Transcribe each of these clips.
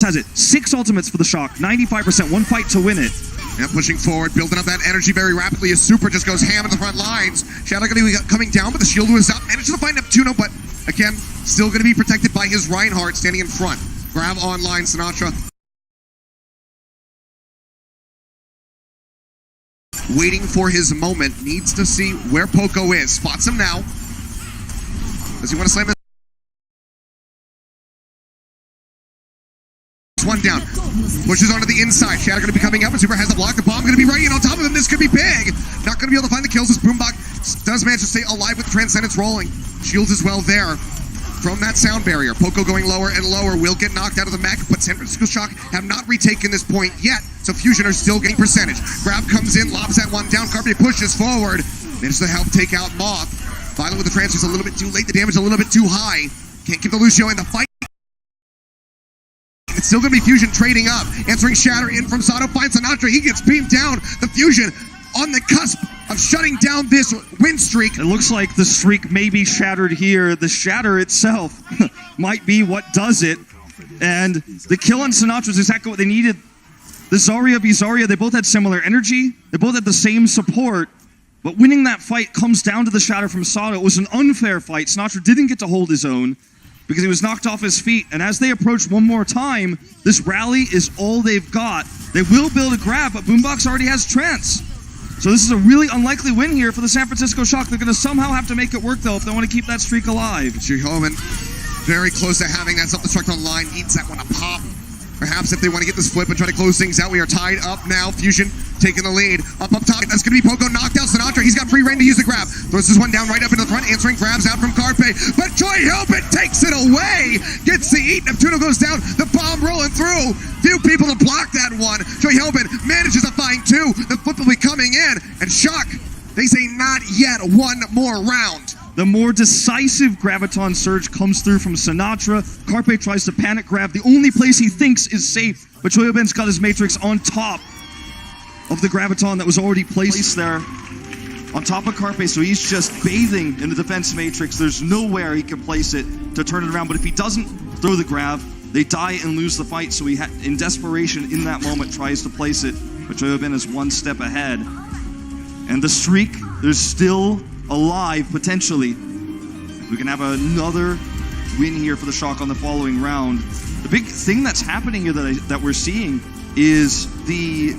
has it. 6 ultimates for the Shock, 95%, 1 fight to win it. Yeah, pushing forward, building up that energy very rapidly as Super just goes ham in the front lines. Shadow going to be coming down, but the shield was up. Manages to find Neptuno, but again, still going to be protected by his Reinhardt standing in front. Grab online, Sinatra. Waiting for his moment, needs to see where Poco is. Spots him now. Does he want to slam this? One down. Pushes onto the inside. Shadow going to be coming up, and Super has the block. The bomb going to be right in on top of him. This could be big. Not going to be able to find the kills as Boombox does manage to stay alive with the Transcendence rolling. Shields as well there from that sound barrier. Poco going lower and lower. Will get knocked out of the mech, but San Francisco Shock have not retaken this point yet, so Fusion are still getting percentage. Grab comes in, lobs that one down. Carpe pushes forward. Manages to help take out Moth. Violet with the transfers a little bit too late. The damage a little bit too high. Can't keep the Lucio in the fight. It's still going to be Fusion trading up. Answering Shatter in from Sato. Finds Sinatra. He gets beamed down. The Fusion on the cusp of shutting down this win streak. It looks like the streak may be shattered here. The shatter itself might be what does it. And the kill on Sinatra is exactly what they needed. The Zarya v Zarya, they both had similar energy. They both had the same support. But winning that fight comes down to the shatter from Sato. It was an unfair fight. Sinatra didn't get to hold his own because he was knocked off his feet. And as they approach one more time, this rally is all they've got. They will build a grab, but Boombox already has Trance. So this is a really unlikely win here for the San Francisco Shock. They're going to somehow have to make it work, though, if they want to keep that streak alive. Homan very close to having that self-destruct online. Needs that one to pop. Perhaps if they want to get this flip and try to close things out. We are tied up now. Fusion taking the lead. Up top. That's going to be Poco. Knocked out Sinatra. He's got free reign to use the grab. Throws this one down right up into the front. Answering grabs out from Carpe. But Joy Hilbert takes it away. Gets the eat. Neptuno goes down. The bomb rolling through. Few people to block that one. Joy Hilbert manages to find 2. The flip will be coming in. And Shock, they say not yet. One more round. The more decisive Graviton Surge comes through from Sinatra. Carpe tries to panic grab the only place he thinks is safe, but Choyoben's got his Matrix on top of the Graviton that was already placed there on top of Carpe, so he's just bathing in the defense Matrix. There's nowhere he can place it to turn it around, but if he doesn't throw the grab, they die and lose the fight, so he, in desperation in that moment, tries to place it, but Choyoben is one step ahead. And the streak, there's still alive, potentially. We can have another win here for the Shock on the following round. The big thing that's happening here that we're seeing is the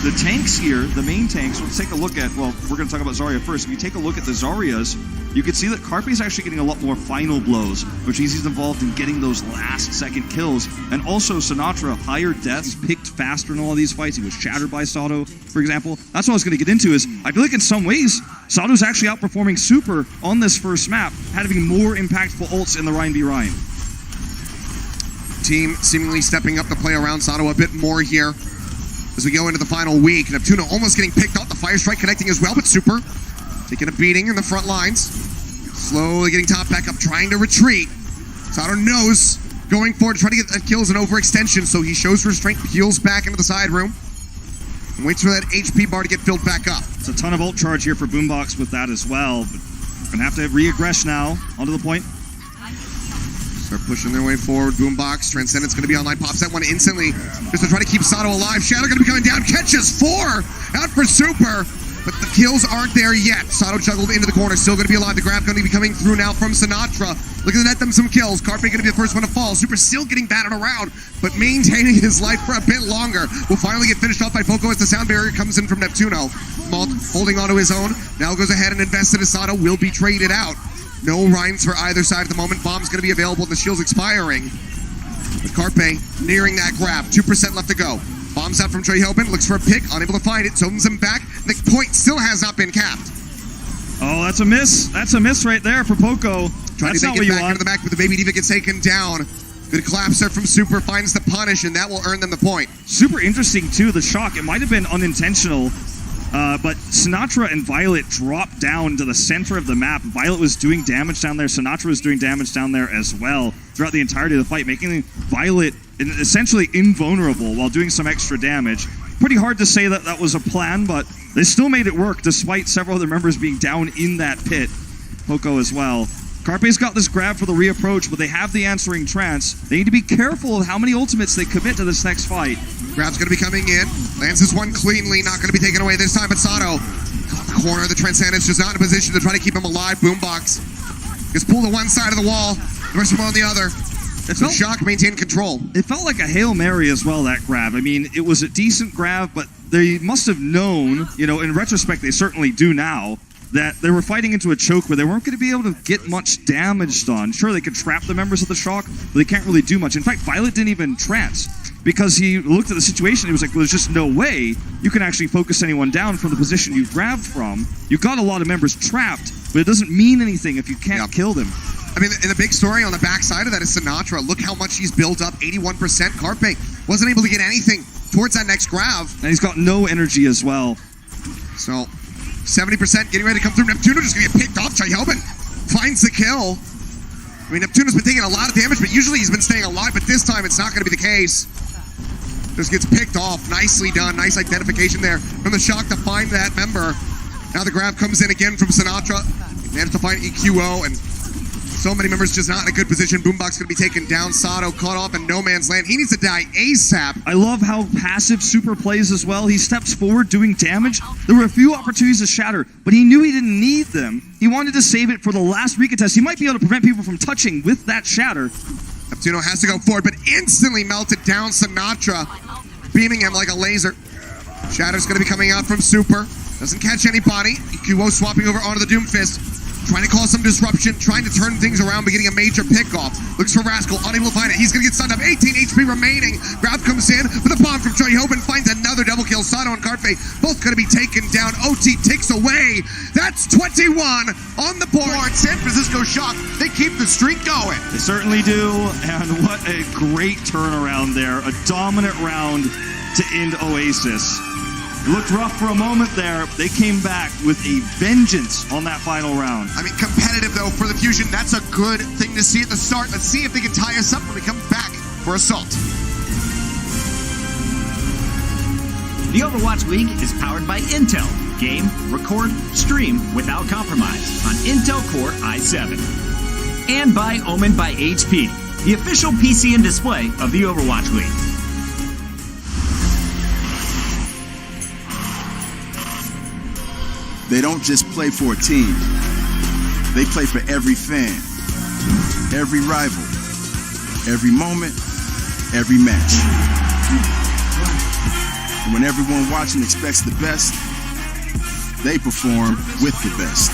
the tanks here, the main tanks. Let's take a look at, well, we're going to talk about Zarya first. If you take a look at the Zaryas, you can see that Carpe is actually getting a lot more final blows, which means he's involved in getting those last second kills. And also Sinatra, higher deaths, picked faster in all of these fights. He was shattered by Sato, for example. That's what I was going to get into is, I feel like in some ways, Sato's actually outperforming Super on this first map, having more impactful ults in the Ryan v Ryan. Team seemingly stepping up to play around Sato a bit more here as we go into the final week. Neptuno almost getting picked off, the Fire Strike connecting as well, but Super taking a beating in the front lines. Slowly getting top back up, trying to retreat. Sato knows going forward to try to get that kills and overextension, so he shows restraint, heals back into the side room, and waits for that HP bar to get filled back up. It's a ton of ult charge here for Boombox with that as well, but gonna have to re-aggress now onto the point. Start pushing their way forward. Boombox, Transcendence going to be online. Pops that one instantly just to try to keep Sato alive. Shadow going to be coming down. Catches 4 out for Super, but the kills aren't there yet. Sato juggled into the corner. Still going to be alive. The grab going to be coming through now from Sinatra. Looking to net them some kills. Carpe going to be the first one to fall. Super still getting battered around, but maintaining his life for a bit longer. Will finally get finished off by Poco as the sound barrier comes in from Neptuno. Malt holding onto his own. Now goes ahead and invests into Sato. Will be traded out. No Rhines for either side at the moment. Bomb's going to be available and the shield's expiring. But Carpe nearing that grab. 2% left to go. Bombs out from Trey Hoban. Looks for a pick. Unable to find it. Zones him back. The point still has not been capped. Oh, that's a miss. That's a miss right there for Poco. Trying that's to not make what it you back want. into the back, but the Baby Diva gets taken down. Good collapse there from Super. Finds the punish, and that will earn them the point. Super interesting, too, the Shock. It might have been unintentional. But Sinatra and Violet dropped down to the center of the map. Violet was doing damage down there. Sinatra was doing damage down there as well throughout the entirety of the fight, making Violet essentially invulnerable while doing some extra damage. Pretty hard to say that that was a plan, but they still made it work despite several of their members being down in that pit. Poco as well. Carpe's got this grab for the reapproach, but they have the answering trance. They need to be careful of how many ultimates they commit to this next fight. Grab's going to be coming in. Lands this one cleanly, not going to be taken away this time, but Sato off the corner of the Transcendence, just not in a position to try to keep him alive. Boombox gets pulled to one side of the wall, the rest of them on the other. So Shock maintained control. It felt like a Hail Mary as well, that grab. I mean, it was a decent grab, but they must have known, you know, in retrospect, they certainly do now, that they were fighting into a choke where they weren't going to be able to get much damage done. Sure, they could trap the members of the Shock, but they can't really do much. In fact, Violet didn't even trance because he looked at the situation. He was like, well, there's just no way you can actually focus anyone down from the position you grabbed from. You got a lot of members trapped, but it doesn't mean anything if you can't kill them. I mean, the big story on the backside of that is Sinatra. Look how much he's built up, 81%. Carpe wasn't able to get anything towards that next grab. And he's got no energy as well. So, 70% getting ready to come through. Neptuno just going to get picked off. Chaihoben finds the kill. I mean, Neptuno's been taking a lot of damage, but usually he's been staying alive, but this time it's not going to be the case. Just gets picked off. Nicely done. Nice identification there from the Shock to find that member. Now the grab comes in again from Sinatra. He managed to find EQO, and so many members just not in a good position. Boombox going to be taken down. Sato caught off in no man's land. He needs to die ASAP. I love how passive Super plays as well. He steps forward doing damage. There were a few opportunities to shatter, but he knew he didn't need them. He wanted to save it for the last recontest. He might be able to prevent people from touching with that shatter. Neptuno has to go forward, but instantly melted down Sinatra, beaming him like a laser. Shatter's going to be coming out from Super. Doesn't catch anybody. EQO swapping over onto the Doomfist. Trying to cause some disruption, trying to turn things around, but getting a major pickoff. Looks for Rascal, unable to find it. He's going to get stunned up. 18 HP remaining. Grab comes in with a bomb from Chaihoben, finds another double kill. Sato and Carpe both going to be taken down. OT takes away. That's 21 on the board. San Francisco Shock, they keep the streak going. They certainly do, and what a great turnaround there. A dominant round to end Oasis. It looked rough for a moment there. They came back with a vengeance on that final round. I mean, competitive though for the Fusion. That's a good thing to see at the start. Let's see if they can tie us up when we come back for Assault. The Overwatch League is powered by Intel. Game, record, stream without compromise on Intel Core i7. And by Omen by HP, the official PC and display of the Overwatch League. They don't just play for a team. They play for every fan, every rival, every moment, every match. And when everyone watching expects the best, they perform with the best.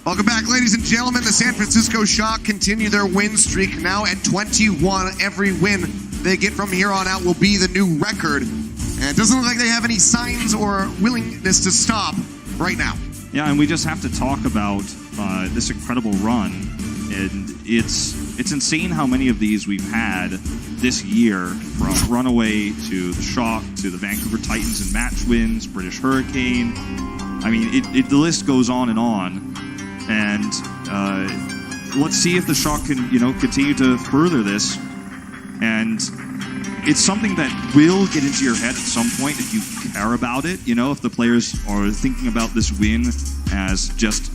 Welcome back, ladies and gentlemen. The San Francisco Shock continue their win streak, now at 21. Every win they get from here on out will be the new record. And it doesn't look like they have any signs or willingness to stop right now. Yeah, and we just have to talk about this incredible run And it's insane how many of these we've had this year, from Runaway to the Shock to the Vancouver Titans and match wins, British Hurricane. I mean, the list goes on. And let's see if the Shock can, continue to further this. And it's something that will get into your head at some point if you care about it. If the players are thinking about this win as just,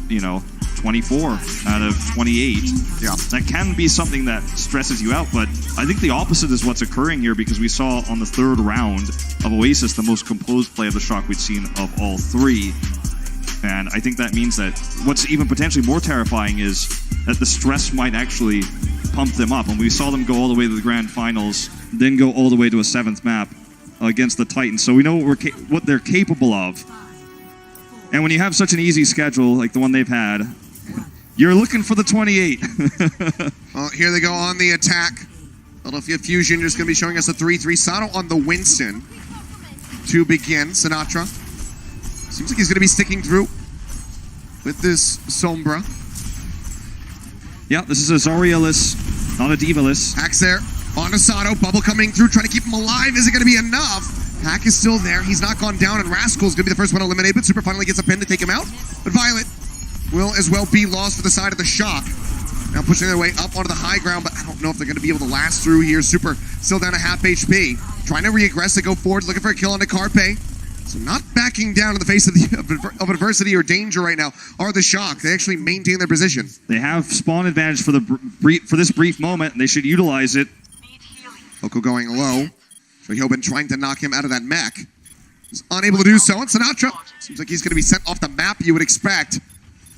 24 out of 28. Yeah. That can be something that stresses you out, but I think the opposite is what's occurring here, because we saw on the third round of Oasis the most composed play of the Shock we'd seen of all three. And I think that means that what's even potentially more terrifying is that the stress might actually pump them up. And we saw them go all the way to the grand finals, then go all the way to a 7th map against the Titans. So we know what they're capable of. And when you have such an easy schedule like the one they've had, you're looking for the 28. Well, here they go on the attack. Philadelphia Fusion just going to be showing us a 3-3. Sato on the Winston to begin. Sinatra. Seems like he's going to be sticking through with this Sombra. Yeah, this is a Zarya-less, not a Diva-less. Hack's there. On to Sato. Bubble coming through, trying to keep him alive. Is it going to be enough? Hack is still there. He's not gone down, and Rascal's going to be the first one eliminated, but Super finally gets a pin to take him out. But Violet will as well be lost for the side of the Shock. Now pushing their way up onto the high ground, but I don't know if they're going to be able to last through here. Super still down to half HP. Trying to re-aggress to go forward, looking for a kill on the Carpe. So not backing down in the face of adversity or danger right now are the Shock. They actually maintain their position. They have spawn advantage for this brief moment, and they should utilize it. Oko going low. Hobin trying to knock him out of that mech. He's unable to do so, and Sinatra seems like he's going to be sent off the map, you would expect.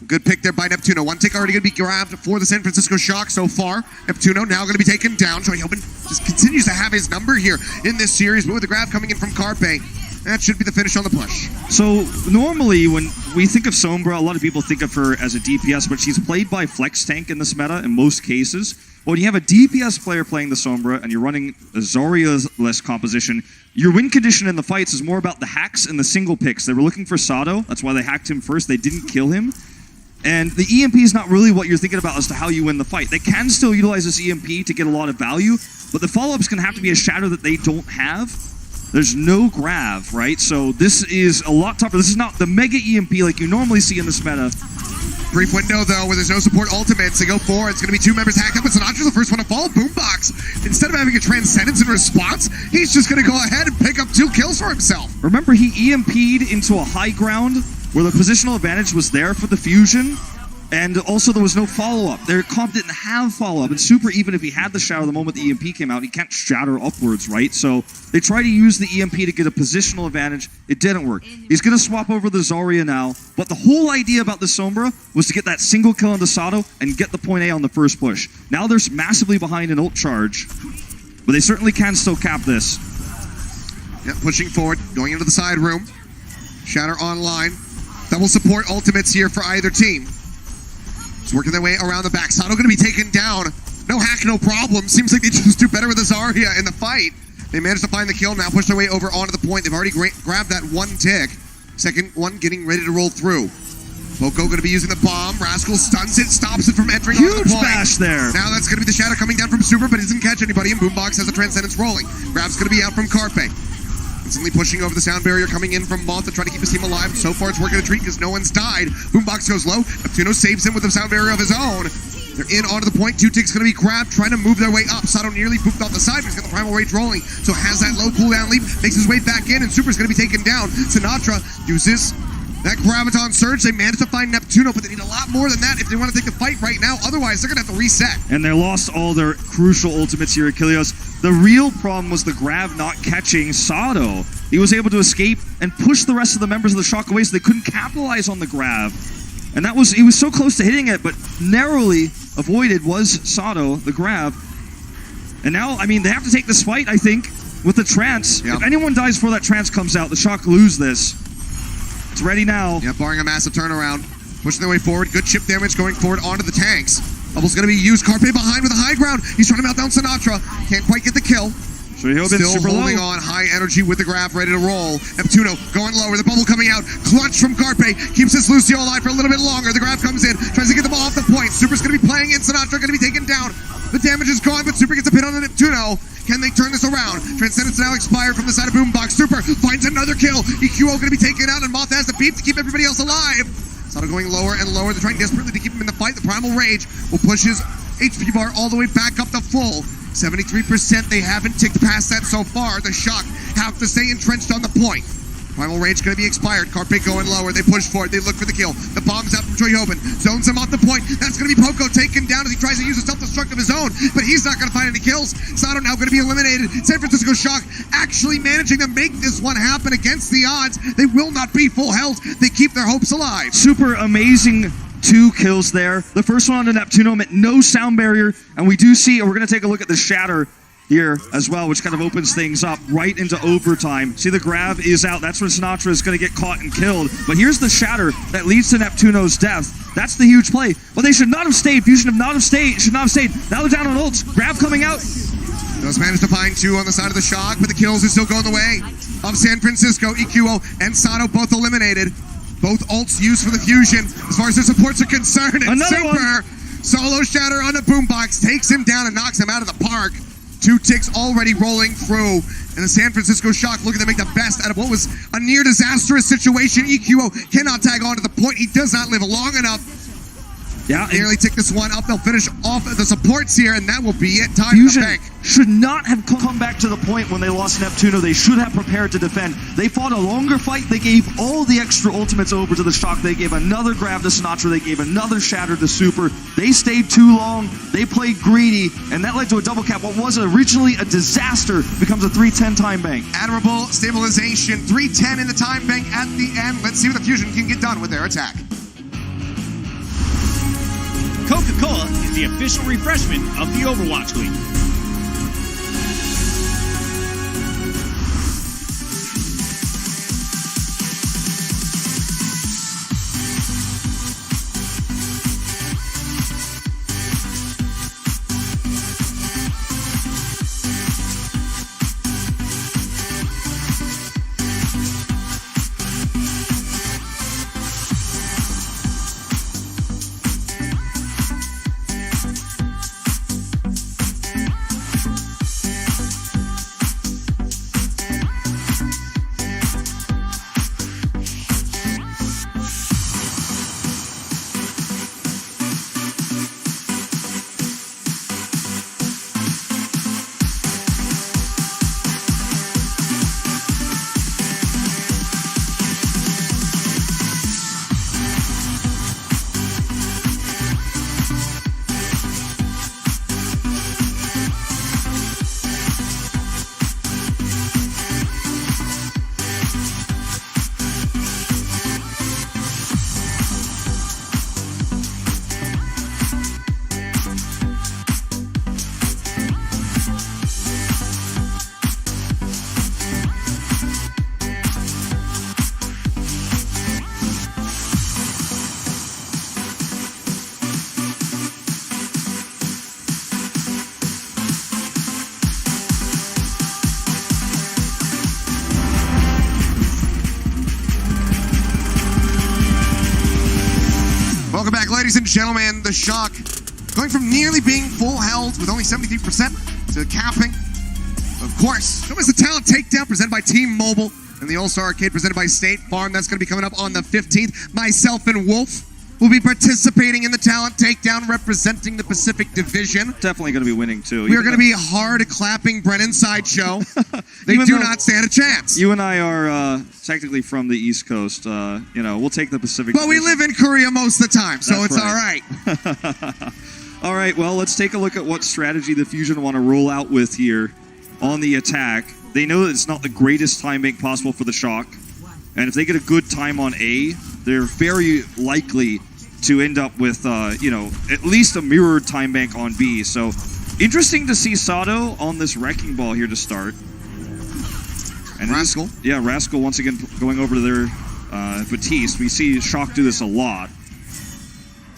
Good pick there by Neptuno. One tick already going to be grabbed for the San Francisco Shock so far. Neptuno now going to be taken down. Troy Hobin just continues to have his number here in this series, but with the grab coming in from Carpe, that should be the finish on the push. So normally when we think of Sombra, a lot of people think of her as a DPS, but she's played by Flex Tank in this meta in most cases. When you have a DPS player playing the Sombra and you're running a Zarya-less composition, your win condition in the fights is more about the hacks and the single picks. They were looking for Sato. That's why they hacked him first. They didn't kill him. And the EMP is not really what you're thinking about as to how you win the fight. They can still utilize this EMP to get a lot of value, but the follow-up's going to have to be a shadow that they don't have. There's no grav, right? So this is a lot tougher. This is not the mega EMP like you normally see in this meta. Brief window, though, where there's no support ultimates. They go forward. It's going to be two members hacked up, but Sinatra's the first one to fall. Boombox, instead of having a Transcendence in response, he's just going to go ahead and pick up 2 kills for himself. Remember, he EMP'd into a high ground where the positional advantage was there for the Fusion, and also there was no follow-up. Their comp didn't have follow-up, and Super, even if he had the shatter the moment the EMP came out, he can't shatter upwards, right? So they try to use the EMP to get a positional advantage. It didn't work. He's going to swap over the Zarya now, but the whole idea about the Sombra was to get that single kill on the Sato and get the point A on the first push. Now they're massively behind an ult charge, but they certainly can still cap this. Yeah, pushing forward, going into the side room. Shatter online. Double support ultimates here for either team. Just working their way around the back. Sato going to be taken down. No hack, no problem. Seems like they just do better with the Zarya in the fight. They managed to find the kill, now push their way over onto the point. They've already grabbed that one tick. Second one getting ready to roll through. Poco going to be using the bomb. Rascal stuns it, stops it from entering onto the point. Huge bash there. Now that's going to be the shadow coming down from Super, but he doesn't catch anybody, and Boombox has a Transcendence rolling. Grab's going to be out from Carpe. Instantly pushing over the sound barrier, coming in from Moth to try to keep his team alive. So far, it's working a treat because no one's died. Boombox goes low. Neptuno saves him with a sound barrier of his own. They're in onto the point. 2 ticks going to be grabbed, trying to move their way up. Sato nearly pooped off the side, but he's got the primal rage rolling. So has that low cooldown leap, makes his way back in, and Super's going to be taken down. Sinatra uses that Graviton Surge. They managed to find Neptuno, but they need a lot more than that if they want to take the fight right now. Otherwise, they're going to have to reset. And they lost all their crucial ultimates here, Achilles. The real problem was the Grav not catching Sato. He was able to escape and push the rest of the members of the Shock away, so they couldn't capitalize on the Grav. And that was, he was so close to hitting it, but narrowly avoided was Sato, the Grav. And now, I mean, they have to take this fight, I think, with the Trance. Yep. If anyone dies before that Trance comes out, the Shock lose this. It's ready now. Yeah, barring a massive turnaround. Pushing their way forward. Good chip damage going forward onto the tanks. Bubble's going to be used. Carpe behind with a high ground. He's trying to melt down Sinatra. Can't quite get the kill. Shoyoben's Still super holding low. on, high energy with the grab, ready to roll. Neptuno going lower, the bubble coming out. Clutch from Carpe, keeps his Lucio alive for a little bit longer. The grab comes in, tries to get the ball off the point. Super's going to be playing in, Sinatra going to be taken down. The damage is gone, but Super gets a pin on the Neptuno. Can they turn this around? Transcendence now expired from the side of Boombox. Super finds another kill. EQO going to be taken out, and Moth has the beat to keep everybody else alive. Sato going lower and lower. They're trying desperately to keep him in the fight. The Primal Rage will push his HP bar all the way back up to full. 73%. They haven't ticked past that so far. The Shock have to stay entrenched on the point. Primal Rage going to be expired. Carpe going lower. They push for it. They look for the kill. The bomb's out from Choyoben. Zones him off the point. That's going to be Poco taken down as he tries to use a self-destruct of his own, but he's not going to find any kills. Sato now going to be eliminated. San Francisco Shock actually managing to make this one happen against the odds. They will not be full health. They keep their hopes alive. Super amazing 2 kills there. The first one on the Neptuno meant no sound barrier, and we do see, and we're going to take a look at the Shatter here as well, which kind of opens things up right into overtime. See, the grab is out. That's when Sinatra is going to get caught and killed. But here's the Shatter that leads to Neptuno's death. That's the huge play. But they should not have stayed. Fusion should not have stayed. Now they're down on ults. Grab coming out. Does manage to find 2 on the side of the Shock, but the kills are still going the way of San Francisco. EQO and Sato both eliminated. Both ults used for the Fusion as far as their supports are concerned. And Another Super solo Shatter on the Boombox takes him down and knocks him out of the park. 2 ticks already rolling through. And the San Francisco Shock looking to make the best out of what was a near disastrous situation. EQO cannot tag on to the point. He does not live long enough. Yeah, Nearly tick this one up. They'll finish off the supports here, and that will be it. Time Fusion to bank. should not have come back to the point when they lost Neptuno. They should have prepared to defend. They fought a longer fight. They gave all the extra ultimates over to the Shock. They gave another grab to Sinatra. They gave another Shatter to Super. They stayed too long. They played greedy, and that led to a double cap. What was originally a disaster becomes a 3-10 time bank. Admirable stabilization. 3-10 in the time bank at the end. Let's see what the Fusion can get done with their attack. Coca-Cola is the official refreshment of the Overwatch League. Welcome back, ladies and gentlemen. The Shock going from nearly being full health with only 73% to capping. Of course, Show us the talent takedown presented by Team Mobile and the All-Star Arcade presented by State Farm. That's going to be coming up on the 15th. Myself and Wolf will be participating in the talent takedown representing the Pacific Division. Definitely going to be winning too. We are going to be hard clapping Brennan's sideshow. They do not stand a chance. You and I are technically from the East Coast. We'll take the Pacific. But we Division. live in Korea most of the time, so That's it's right. all right. All right, well, let's take a look at what strategy the Fusion want to roll out with here on the attack. They know that it's not the greatest time bank possible for the Shock. And if they get a good time on A, they're very likely to end up with, at least a mirrored time bank on B. So, interesting to see Sato on this Wrecking Ball here to start. And Rascal. Rascal once again going over to their Batiste. We see Shock do this a lot.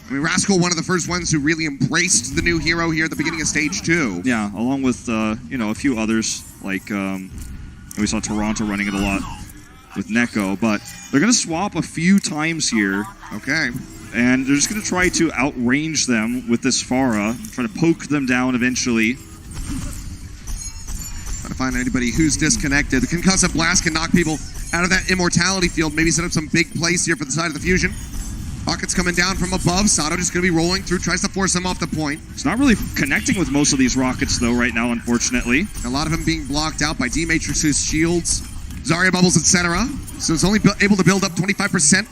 I mean, Rascal, one of the first ones who really embraced the new hero here at the beginning of stage 2. Yeah, along with, you know, a few others, like, we saw Toronto running it a lot with Neko, but they're going to swap a few times here. Okay. And they're just going to try to outrange them with this Pharah, try to poke them down eventually. Trying to find anybody who's disconnected. The Concussive Blast can knock people out of that immortality field, maybe set up some big plays here for the side of the Fusion. Rockets coming down from above. Sato just going to be rolling through, tries to force them off the point. It's not really connecting with most of these rockets, though, right now, unfortunately. A lot of them being blocked out by D-Matrix's shields, Zarya bubbles, etc. So it's only able to build up 25%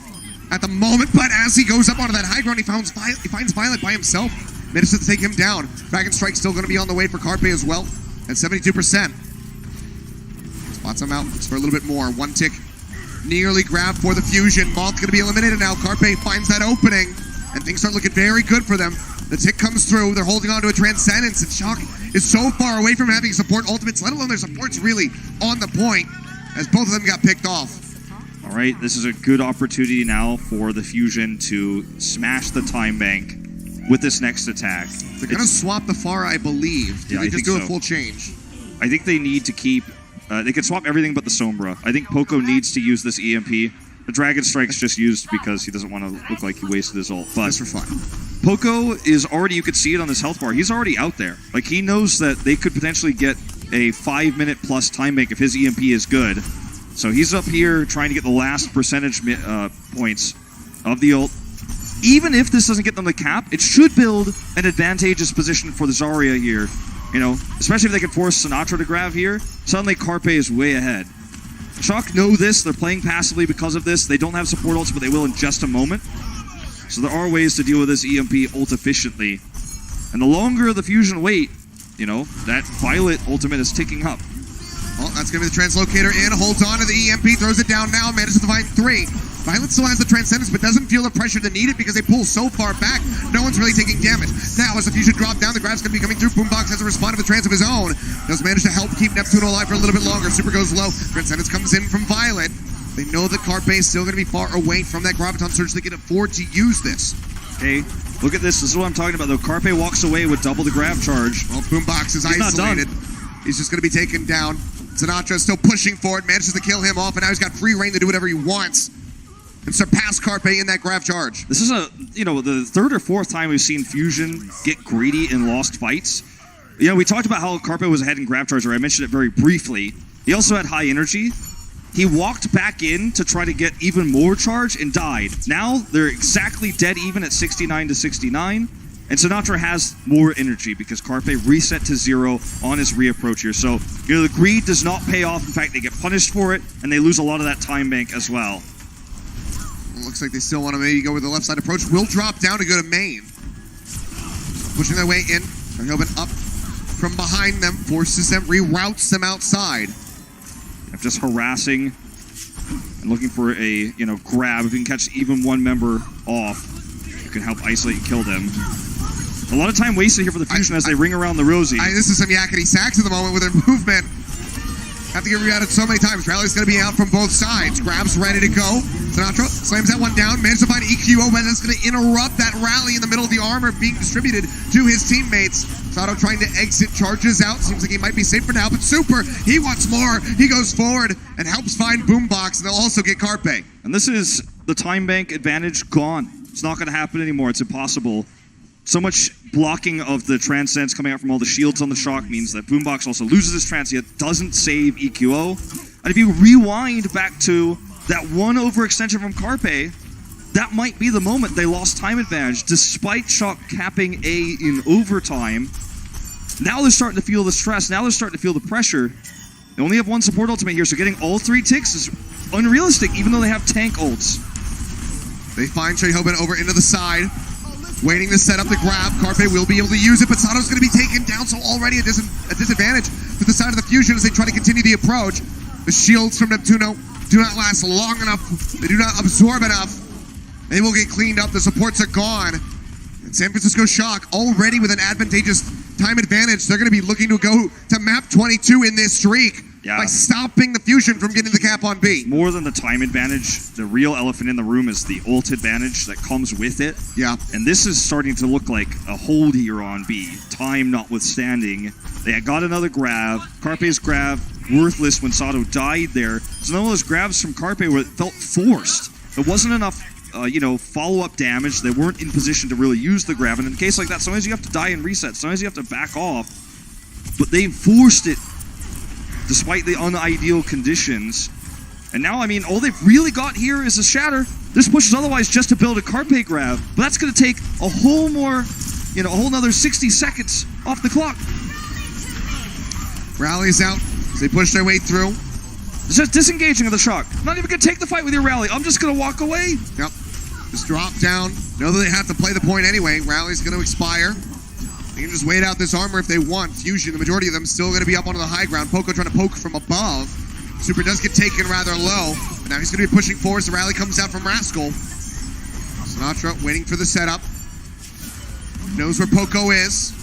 at the moment, but as he goes up onto that high ground, he finds Violet by himself. Manages to take him down. Dragon Strike still going to be on the way for Carpe as well at 72%. Spots him out, looks for a little bit more. One tick nearly grabbed for the Fusion. Moth going to be eliminated now. Carpe finds that opening, and things start looking very good for them. The tick comes through. They're holding on to a Transcendence, and Shock is so far away from having support ultimates, let alone their support's really on the point, as both of them got picked off. All right, this is a good opportunity now for the Fusion to smash the time bank with this next attack. They're going to swap the Pharah, I believe. Did they just do a full change? I think they need to keep... they can swap everything but the Sombra. I think Poco needs to use this EMP. The Dragon Strike's just used because he doesn't want to look like he wasted his ult. But just for fun. Poco is already, you could see it on his health bar, he's already out there. Like, he knows that they could potentially get a 5-minute plus time bank if his EMP is good. So he's up here trying to get the last percentage points of the ult. Even if this doesn't get them the cap, it should build an advantageous position for the Zarya here. You know, especially if they can force Sinatra to grab here. Suddenly Carpe is way ahead. Shock know this. They're playing passively because of this. They don't have support ults, but they will in just a moment. So there are ways to deal with this EMP ult efficiently. And the longer the Fusion wait, you know, that Violet ultimate is ticking up. Well, that's going to be the Translocator in, holds on to the EMP, throws it down now, manages to find 3. Violet still has the Transcendence, but doesn't feel the pressure to need it because they pull so far back, no one's really taking damage. Now, as the Fusion drop down, the grab's going to be coming through. Boombox has a respond to the trans of his own. Does manage to help keep Neptune alive for a little bit longer. Super goes low. Transcendence comes in from Violet. They know that Carpe is still going to be far away from that Graviton Surge. They can afford to use this. Okay, look at this. This is what I'm talking about, though. Carpe walks away with double the grab charge. Well, Boombox is isolated. He's just going to be taken down. Sinatra is still pushing forward, manages to kill him off, and now he's got free reign to do whatever he wants and surpass Carpe in that grab charge. This is the third or fourth time we've seen Fusion get greedy in lost fights. You know, we talked about how Carpe was ahead in grab charge, or I mentioned it very briefly. He also had high energy. He walked back in to try to get even more charge and died. Now they're exactly dead even at 69 to 69. And Sinatra has more energy because Carpe reset to 0 on his reapproach here. So, you know, the greed does not pay off. In fact, they get punished for it, and they lose a lot of that time bank as well. Looks like they still want to maybe go with the left side approach. Will drop down to go to main. Pushing their way in. Hillman up from behind them, forces them, reroutes them outside. Just harassing and looking for a, grab. If you can catch even one member off, you can help isolate and kill them. A lot of time wasted here for the Fusion as they ring around the Rosie. This is some yakety sacks at the moment with their movement. Have to get rerouted so many times. Rally's going to be out from both sides. Grab's ready to go. Sinatra slams that one down. Manages to find EQO, but that's going to interrupt that rally in the middle of the armor being distributed to his teammates. Sato trying to exit, charges out. Seems like he might be safe for now, but Super, he wants more. He goes forward and helps find Boombox, and they'll also get Carpe. And this is the time bank advantage gone. It's not going to happen anymore. It's impossible. So much blocking of the Transcendence coming out from all the shields on the Shock means that Boombox also loses his trance, yet doesn't save EQO. And if you rewind back to that one overextension from Carpe, that might be the moment they lost time advantage. Despite Shock capping A in overtime, now they're starting to feel the stress. Now they're starting to feel the pressure. They only have one support ultimate here, so getting all 3 ticks is unrealistic, even though they have tank ults. They find Shehobin over into the side. Waiting to set up the grab. Carpe will be able to use it, but Sato's going to be taken down, so already a disadvantage to the side of the Fusion as they try to continue the approach. The shields from Neptuno do not last long enough. They do not absorb enough. They will get cleaned up. The supports are gone. And San Francisco Shock already with an advantageous time advantage. They're going to be looking to go to map 22 in this streak. Yeah. by stopping the Fusion from getting the cap on B. More than the time advantage, the real elephant in the room is the ult advantage that comes with it. Yeah. And this is starting to look like a hold here on B. Time notwithstanding. They had got another grab. Carpe's grab, worthless when Sato died there. It's one of those grabs from Carpe where it felt forced. There wasn't enough, follow-up damage. They weren't in position to really use the grab. And in a case like that, sometimes you have to die and reset. Sometimes you have to back off. But they forced it despite the unideal conditions. And now, I mean, all they've really got here is a shatter. This push is otherwise just to build a Carpe grab. But that's going to take a whole nother 60 seconds off the clock. Rally's out as they push their way through. It's just disengaging of the shock. Not even going to take the fight with your rally. I'm just going to walk away. Yep. Just drop down. Know that they have to play the point anyway. Rally's going to expire. They can just wait out this armor if they want. Fusion, the majority of them still going to be up onto the high ground. Poco trying to poke from above. Super does get taken rather low. But now he's going to be pushing forward as the rally comes out from Rascal. Sinatra waiting for the setup. Knows where Poco is.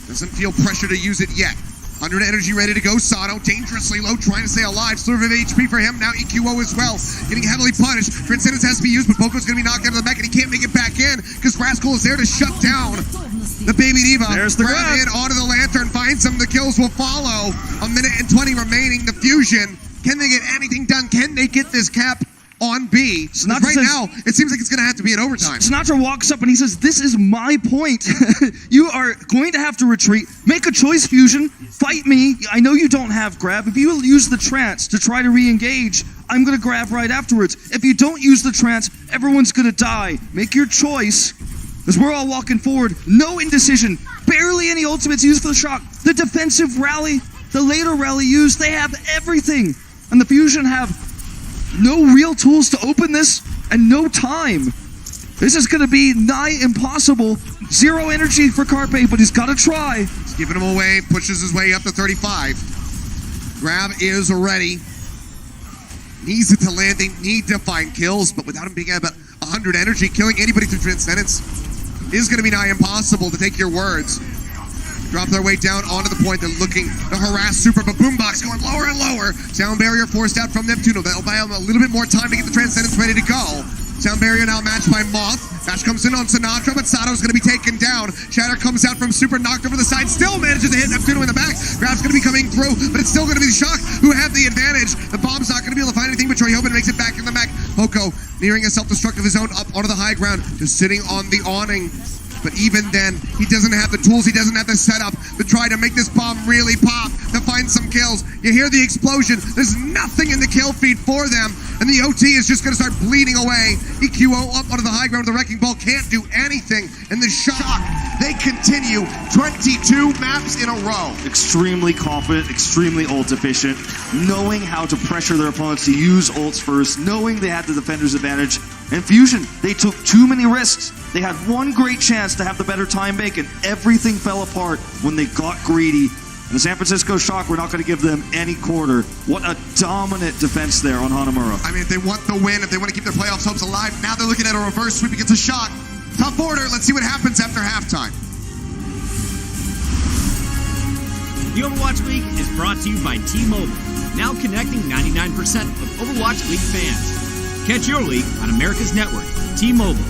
Doesn't feel pressure to use it yet. 100 energy ready to go. Sato dangerously low, trying to stay alive. Slurve of HP for him. Now EQO as well. Getting heavily punished. Transcendence has to be used, but Poco's going to be knocked out of the mech, and he can't make it back in because Rascal is there to shut down the Baby Diva. There's the grab. In onto the Lantern. Finds him. The kills will follow. 1 minute and 20 remaining. The Fusion. Can they get anything done? Can they get this cap on B? Sinatra Right says- now, it seems like it's going to have to be in overtime. Sinatra walks up and he says, "This is my point. You are going to have to retreat. Make a choice, Fusion. Fight me. I know you don't have grab. If you use the trance to try to re-engage, I'm going to grab right afterwards. If you don't use the trance, everyone's going to die. Make your choice." As we're all walking forward, no indecision. Barely any ultimates used for the shock. The defensive rally, the later rally used, they have everything. And the Fusion have no real tools to open this and no time. This is going to be nigh impossible. Zero energy for Carpe, but he's got to try. He's giving him away, pushes his way up to 35. Grab is ready. Needs it to land, they need to find kills, but without him being at about 100 energy, killing anybody through Transcendence is going to be nigh impossible, to take your words. Drop their way down onto the point. They're looking to harass Super, but Boombox going lower and lower. Sound barrier forced out from Neptuno. That'll buy him a little bit more time to get the Transcendence ready to go. Sound barrier now matched by Moth. Dash comes in on Sinatra, but Sato's going to be taken down. Shatter comes out from Super, knocked over the side. Still manages to hit Neptuno in the back. Grab's going to be coming through, but it's still going to be the Shock who have the advantage. The bomb's not going to be able to find anything, but Troy Hoban makes it back in the mech. Poco nearing a self-destruct of his own up onto the high ground, just sitting on the awning. But even then, he doesn't have the tools, he doesn't have the setup to try to make this bomb really pop, to find some kills. You hear the explosion, there's nothing in the kill feed for them, and the OT is just going to start bleeding away. EQO up onto the high ground with the Wrecking Ball, can't do anything, and the Shock, They continue 22 maps in a row. Extremely confident, extremely ult efficient, knowing how to pressure their opponents to use ults first, knowing they had the defender's advantage. And Fusion, they took too many risks. They had one great chance to have the better time bank, and everything fell apart when they got greedy. And the San Francisco Shock, we're not going to give them any quarter. What a dominant defense there on Hanamura. I mean, if they want the win, if they want to keep their playoffs hopes alive, now they're looking at a reverse sweep against a Shock. Tough order. Let's see what happens after halftime. The Overwatch League is brought to you by T-Mobile, now connecting 99% of Overwatch League fans. Catch your league on America's network, T-Mobile.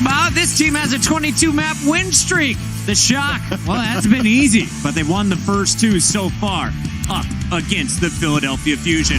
Bob, this team has a 22-map win streak. The Shock, well, that's been easy, but they've won the first 2 so far up against the Philadelphia Fusion.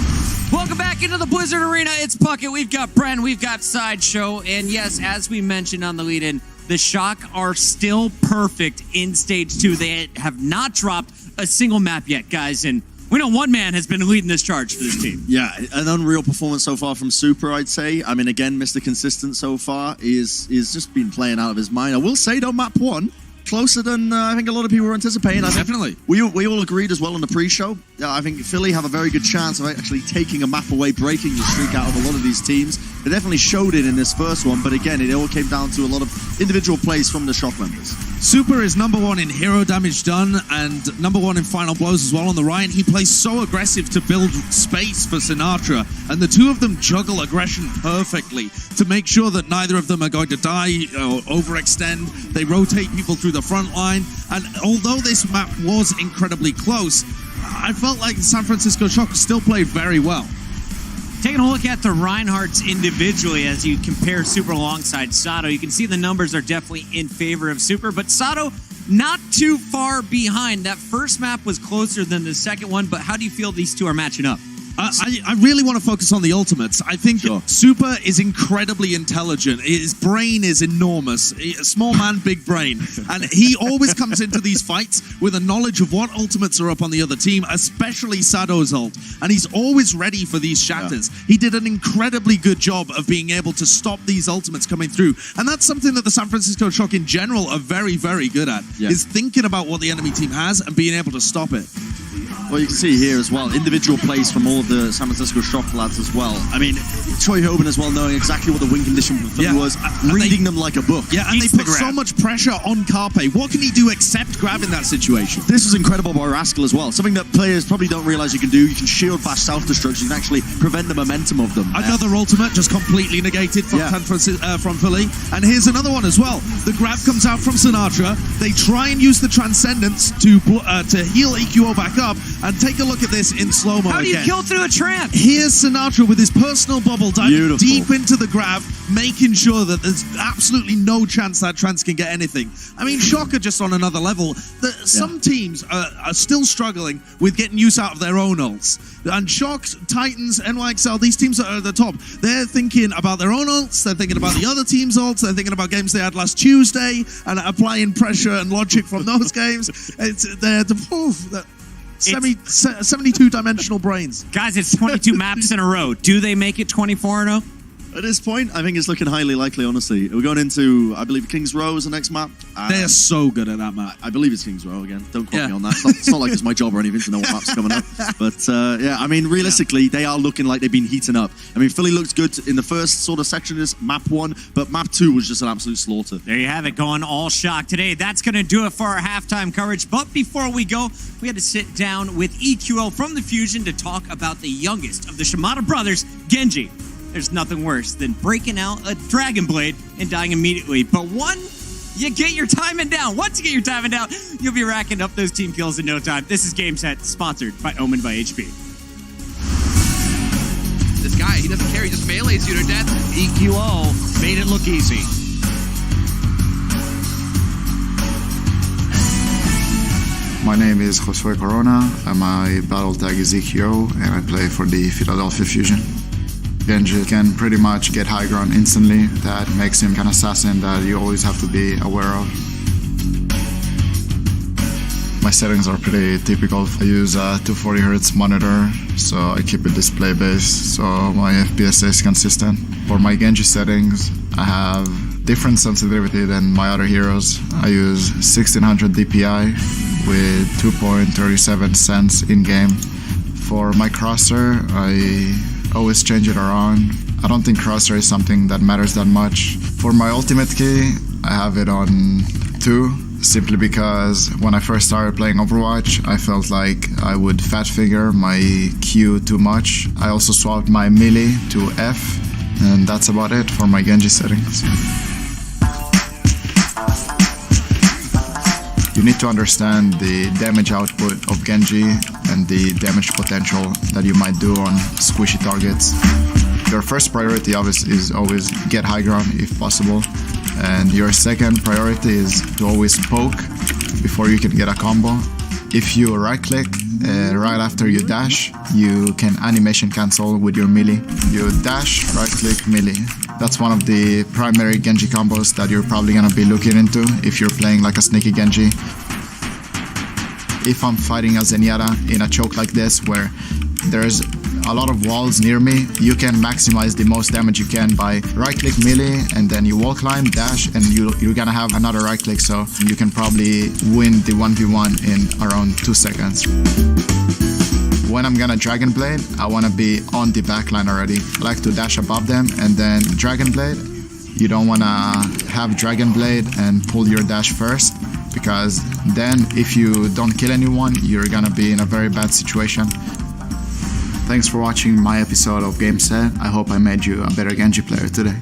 Welcome back into the Blizzard Arena. It's Puckett. We've got Bren. We've got Sideshow. And yes, as we mentioned on the lead-in, the Shock are still perfect in Stage 2. They have not dropped a single map yet, guys. And we know one man has been leading this charge for this team. Yeah, an unreal performance so far from Super, I'd say. I mean, again, Mr. Consistent so far is just been playing out of his mind. I will say, though, map 1, closer than I think a lot of people were anticipating. Definitely. We all agreed as well on the pre-show. I think Philly have a very good chance of actually taking a map away, breaking the streak out of a lot of these teams. They definitely showed it in this first one, but again, it all came down to a lot of individual plays from the Shock members. Super is #1 in hero damage done and #1 in final blows as well on the right. He plays so aggressive to build space for Sinatra, and the two of them juggle aggression perfectly to make sure that neither of them are going to die or overextend. They rotate people through the front line, and although this map was incredibly close, I felt like the San Francisco Shock still played very well. Taking a look at the Reinhardts individually as you compare Super alongside Sato, you can see the numbers are definitely in favor of Super, but Sato not too far behind. That first map was closer than the second one, but how do you feel these two are matching up? I really want to focus on the ultimates. I think Super is incredibly intelligent. His brain is enormous. Small man, big brain. And he always comes into these fights with a knowledge of what ultimates are up on the other team, especially Sato's ult. And he's always ready for these shatters. Yeah. He did an incredibly good job of being able to stop these ultimates coming through. And that's something that the San Francisco Shock in general are very, very good at, is thinking about what the enemy team has and being able to stop it. Well, you can see here as well, individual plays from all of the San Francisco Shock lads as well. I mean, Troy Hoban as well, knowing exactly what the win condition was, reading them like a book. Yeah, and they put so much pressure on Carpe. What can he do except grab in that situation? This was incredible by Rascal as well. Something that players probably don't realize you can do. You can shield fast self-destruct. You can actually prevent the momentum of them. Another ultimate just completely negated from Philly. And here's another one as well. The grab comes out from Sinatra. They try and use the Transcendence to heal EQO back up. And take a look at this in slow-mo again. How do you kill through a trance? Here's Sinatra with his personal bubble diving deep into the grab, making sure that there's absolutely no chance that trance can get anything. I mean, Shock are just on another level. Some teams are still struggling with getting use out of their own ults. And Shock, Titans, NYXL, these teams are at the top. They're thinking about their own ults. They're thinking about the other team's ults. They're thinking about games they had last Tuesday and applying pressure and logic from those games. They're 72-dimensional brains. Guys, it's 22 maps in a row. Do they make it 24-0? At this point, I think it's looking highly likely, honestly. We're going into, I believe, King's Row is the next map. They're so good at that map. I believe it's King's Row again. Don't quote me on that. It's not like it's my job or anything to know what map's coming up. But, I mean, realistically, they are looking like they've been heating up. I mean, Philly looked good in the first sort of section of this, map 1, but map 2 was just an absolute slaughter. There you have it, going all Shock today. That's going to do it for our halftime coverage. But before we go, we had to sit down with EQO from the Fusion to talk about the youngest of the Shimada brothers, Genji. There's nothing worse than breaking out a Dragon Blade and dying immediately. But you get your timing down. Once you get your timing down, you'll be racking up those team kills in no time. This is Game Set, sponsored by Omen by HP. This guy, he doesn't care. He just melees you to death. EQO made it look easy. My name is Josué Corona, and my battle tag is EQO, and I play for the Philadelphia Fusion. Genji can pretty much get high ground instantly. That makes him an assassin that you always have to be aware of. My settings are pretty typical. I use a 240Hz monitor, so I keep it display based, so my FPS is consistent. For my Genji settings, I have different sensitivity than my other heroes. I use 1600 DPI with 2.37 cents in-game. For my crosshair, I always change it around. I don't think crosshair is something that matters that much. For my ultimate key, I have it on 2, simply because when I first started playing Overwatch, I felt like I would fat finger my Q too much. I also swapped my melee to F, and that's about it for my Genji settings. You need to understand the damage output of Genji and the damage potential that you might do on squishy targets. Your first priority obviously is always get high ground if possible, And your second priority is to always poke before you can get a combo. If you right click right after you dash, you can animation cancel with your melee. You dash, right click, melee. That's one of the primary Genji combos that you're probably gonna be looking into if you're playing like a sneaky Genji. If I'm fighting a Zenyatta in a choke like this where there's a lot of walls near me, you can maximize the most damage you can by right click melee and then you wall climb, dash, and you're gonna have another right click, so you can probably win the 1v1 in around 2 seconds. When I'm gonna Dragon Blade, I wanna be on the backline already. I like to dash above them and then Dragon Blade. You don't wanna have Dragon Blade and pull your dash first, because then if you don't kill anyone, you're gonna be in a very bad situation. Thanks for watching my episode of Game Set. I hope I made you a better Genji player today.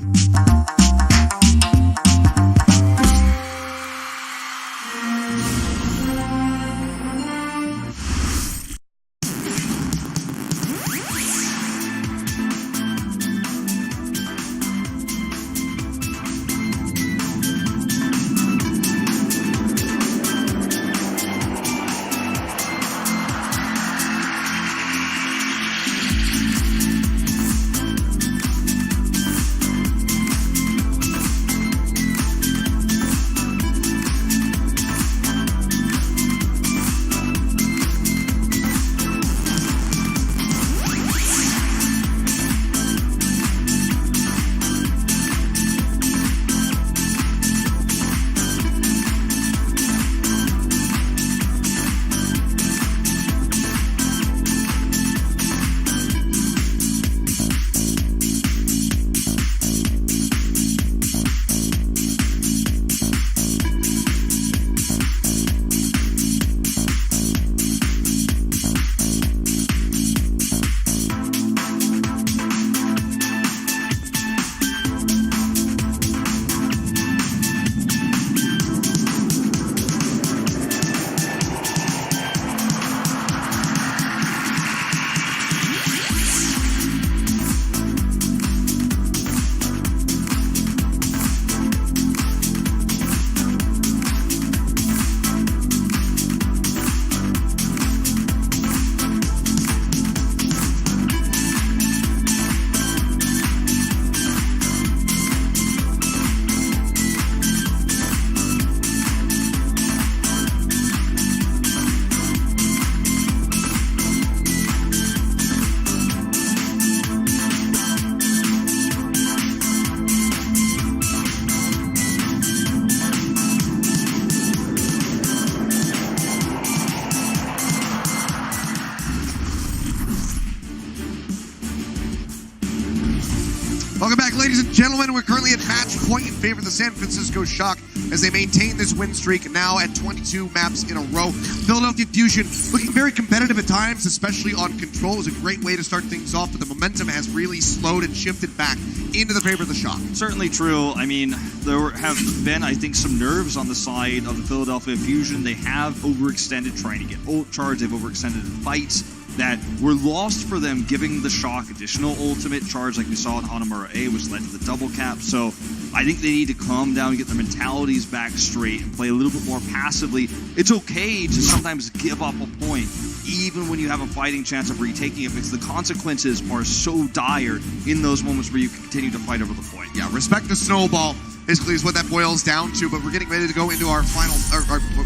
Welcome back, ladies and gentlemen. We're currently at match point in favor of the San Francisco Shock as they maintain this win streak now at 22 maps in a row. Philadelphia Fusion looking very competitive at times, especially on control. It was a great way to start things off, but the momentum has really slowed and shifted back into the favor of the Shock. Certainly true. I mean, there have been, I think, some nerves on the side of the Philadelphia Fusion. They have overextended trying to get ult charge. They've overextended in fights that were lost for them, giving the Shock additional ultimate charge like we saw in Hanamura A, which led to the double cap. So I think they need to calm down and get their mentalities back straight and play a little bit more passively. It's okay to sometimes give up a point, even when you have a fighting chance of retaking it, because the consequences are so dire in those moments where you can continue to fight over the point. Yeah, respect the snowball, basically is what that boils down to, but we're getting ready to go into our final,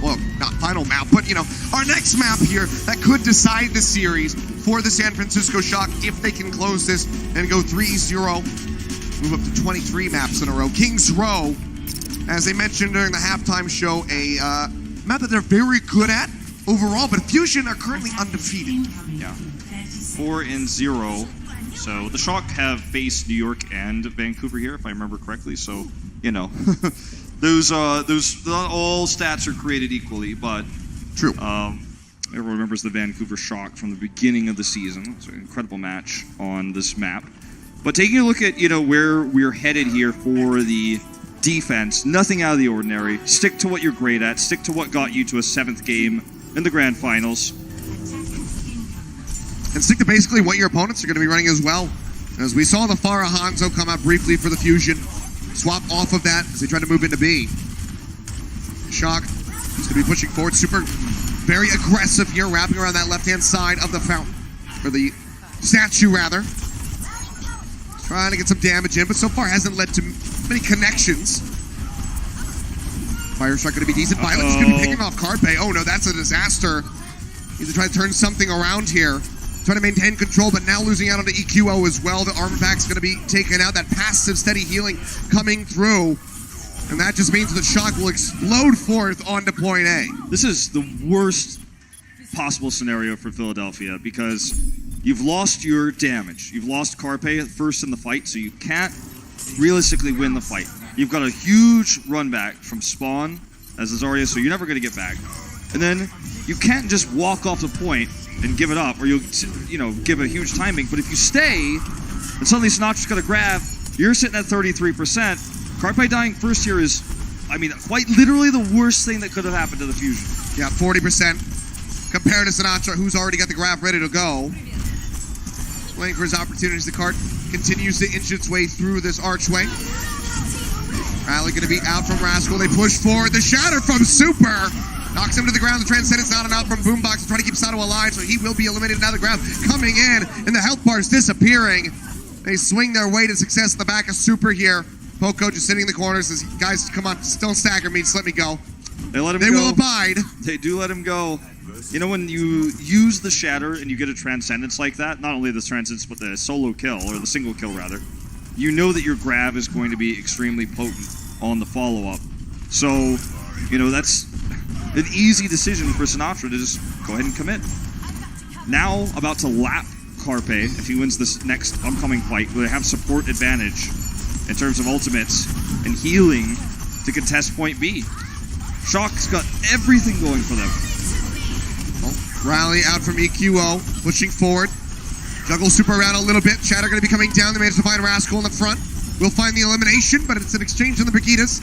well, not final map, but, you know, our next map here that could decide the series for the San Francisco Shock if they can close this and go 3-0, move up to 23 maps in a row. King's Row, as they mentioned during the halftime show, a map that they're very good at overall, but Fusion are currently undefeated. Yeah, 4-0. So the Shock have faced New York and Vancouver here, if I remember correctly. So, you know, those not all stats are created equally, but true. Everyone remembers the Vancouver Shock from the beginning of the season. It's an incredible match on this map. But taking a look at, you know, where we're headed here for the defense, nothing out of the ordinary. Stick to what you're great at. Stick to what got you to a 7th game in the grand finals. And stick to basically what your opponents are going to be running as well. As we saw the Farah Hanzo come out briefly for the Fusion. swap off of that as they try to move into B. Shock is going to be pushing forward. Super very aggressive here, wrapping around that left-hand side of the fountain. Or the statue, rather. Trying to get some damage in, but so far hasn't led to many connections. Fire Strike going to be decent. Violet's going to be picking off Carpe. Oh no, that's a disaster. He's to try to turn something around here. Trying to maintain control, but now losing out on the EQO as well. The armor pack's going to be taken out. That passive steady healing coming through. And that just means the Shock will explode forth onto point A. This is the worst possible scenario for Philadelphia because you've lost your damage. You've lost Carpe first in the fight, so you can't realistically win the fight. You've got a huge run back from Spawn as is Zarya, so you're never going to get back. And then you can't just walk off the point and give it up, or you'll give a huge timing. But if you stay, and suddenly Sinatra's got to grab, you're sitting at 33%. Carpe dying first here is, quite literally the worst thing that could have happened to the Fusion. Yeah, 40% compared to Sinatra, who's already got the grab ready to go. Waiting for his opportunities. The cart continues to inch its way through this archway. Rally going to be out from Rascal. They push forward. The shatter from Super knocks him to the ground. The Transcendence not enough from Boombox to try to keep Sato alive, so he will be eliminated. Now the grab coming in, and the health bar is disappearing. They swing their way to success in the back of Super here. Poco just sitting in the corner says, guys, come on, don't stagger me, just let me go. They let him go. They will abide. They do let him go. You know, when you use the Shatter and you get a Transcendence like that, not only the Transcendence, but the solo kill, or the single kill rather, you know that your grab is going to be extremely potent on the follow-up. So, that's an easy decision for Sinatra to just go ahead and commit. Now, about to lap Carpe, if he wins this next upcoming fight, they have support advantage in terms of ultimates and healing to contest point B. Shock's got everything going for them. Rally out from EQO, pushing forward. Juggle Super around a little bit. Shatter going to be coming down. They managed to find Rascal in the front. We'll find the elimination, but it's an exchange on the Brigidas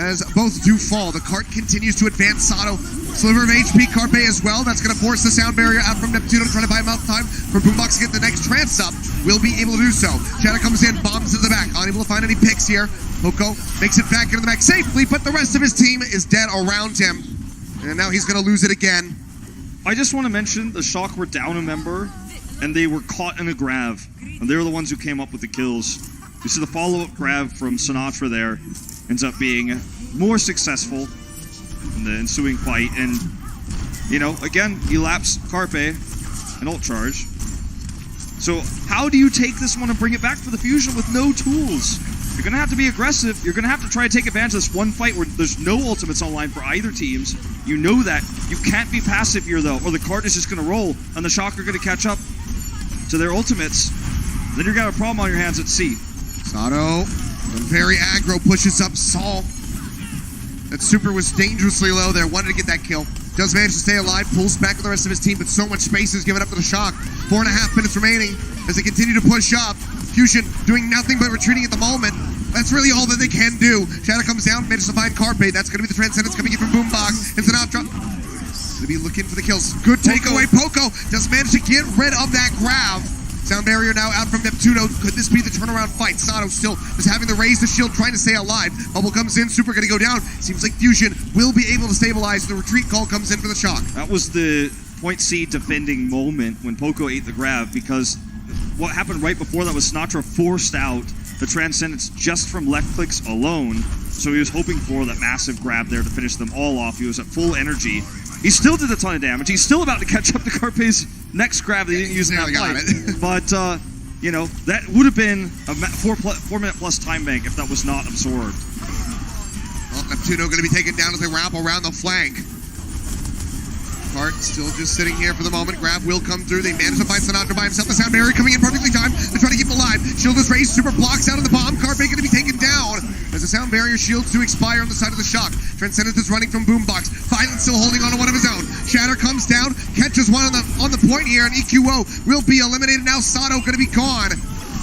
as both do fall. The cart continues to advance. Sato, sliver of HP, Carpe as well. That's going to force the sound barrier out from Neptuno, trying to buy him out time for Boombox to get the next trance up. Will be able to do so. Shadow comes in, bombs to the back, unable to find any picks here. Poco makes it back into the back safely, but the rest of his team is dead around him. And now he's going to lose it again. I just want to mention the Shock were down a member, and they were caught in a grab. And they were the ones who came up with the kills. You see the follow-up grab from Sinatra there ends up being more successful in the ensuing fight. And, again, he laps Carpe and ult charge. So how do you take this one and bring it back for the Fusion with no tools? You're going to have to be aggressive. You're going to have to try to take advantage of this one fight where there's no ultimates online for either teams. You know that. You can't be passive here, though, or the cart is just going to roll, and the Shock are going to catch up to their ultimates. Then you've got a problem on your hands at C. Sato, very aggro, pushes up Saul. That Super was dangerously low there, wanted to get that kill. Does manage to stay alive, pulls back with the rest of his team, but so much space is given up to the Shock. 4.5 minutes remaining as they continue to push up. Fusion doing nothing but retreating at the moment. That's really all that they can do. Shadow comes down, manages to find Carpe. That's going to be the Transcendence coming in from Boombox. It's an out drop. Going to be looking for the kills. Good takeaway. Poco just managed to get rid of that grab. Sound barrier now out from Neptuno. Could this be the turnaround fight? Sato still just having to raise the shield, trying to stay alive. Bubble comes in, Super going to go down. Seems like Fusion will be able to stabilize. The retreat call comes in for the Shock. That was the point C defending moment when Poco ate the grab, because what happened right before that was Sinatra forced out the Transcendence just from left clicks alone. So he was hoping for that massive grab there to finish them all off. He was at full energy. He still did a ton of damage. He's still about to catch up to Carpe's next grab that he didn't use in that fight. But, that would have been a 4-minute plus time bank if that was not absorbed. Well, Neptuno going to be taken down as they wrap around the flank. Cart still just sitting here for the moment. Grab will come through. They manage to find Sinatra by himself. The sound barrier coming in perfectly timed. They try to keep him alive. Shield is raised. Super blocks out of the bomb. Carpe going to be taken down as the sound barrier shields do expire on the side of the Shock. Transcendence is running from Boombox. Violent still holding on to one of his own. Shatter comes down, catches one on the point here, and EQO will be eliminated. Now Sato going to be gone.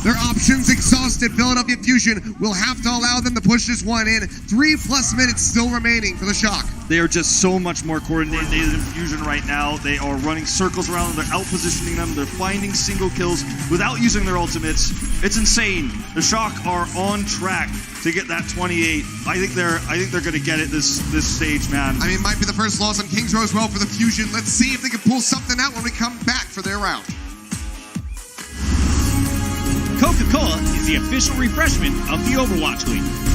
Their options exhausted. Philadelphia Fusion will have to allow them to push this one in. 3+ minutes still remaining for the Shock. They are just so much more coordinated in Fusion right now. They are running circles around them. They're out-positioning them. They're finding single kills without using their ultimates. It's insane. The Shock are on track to get that 28. I think they're going to get it this stage, man. I mean, it might be the first loss on Kings Row as well for the Fusion. Let's see if they can pull something out when we come back for their round. Coca-Cola is the official refreshment of the Overwatch League.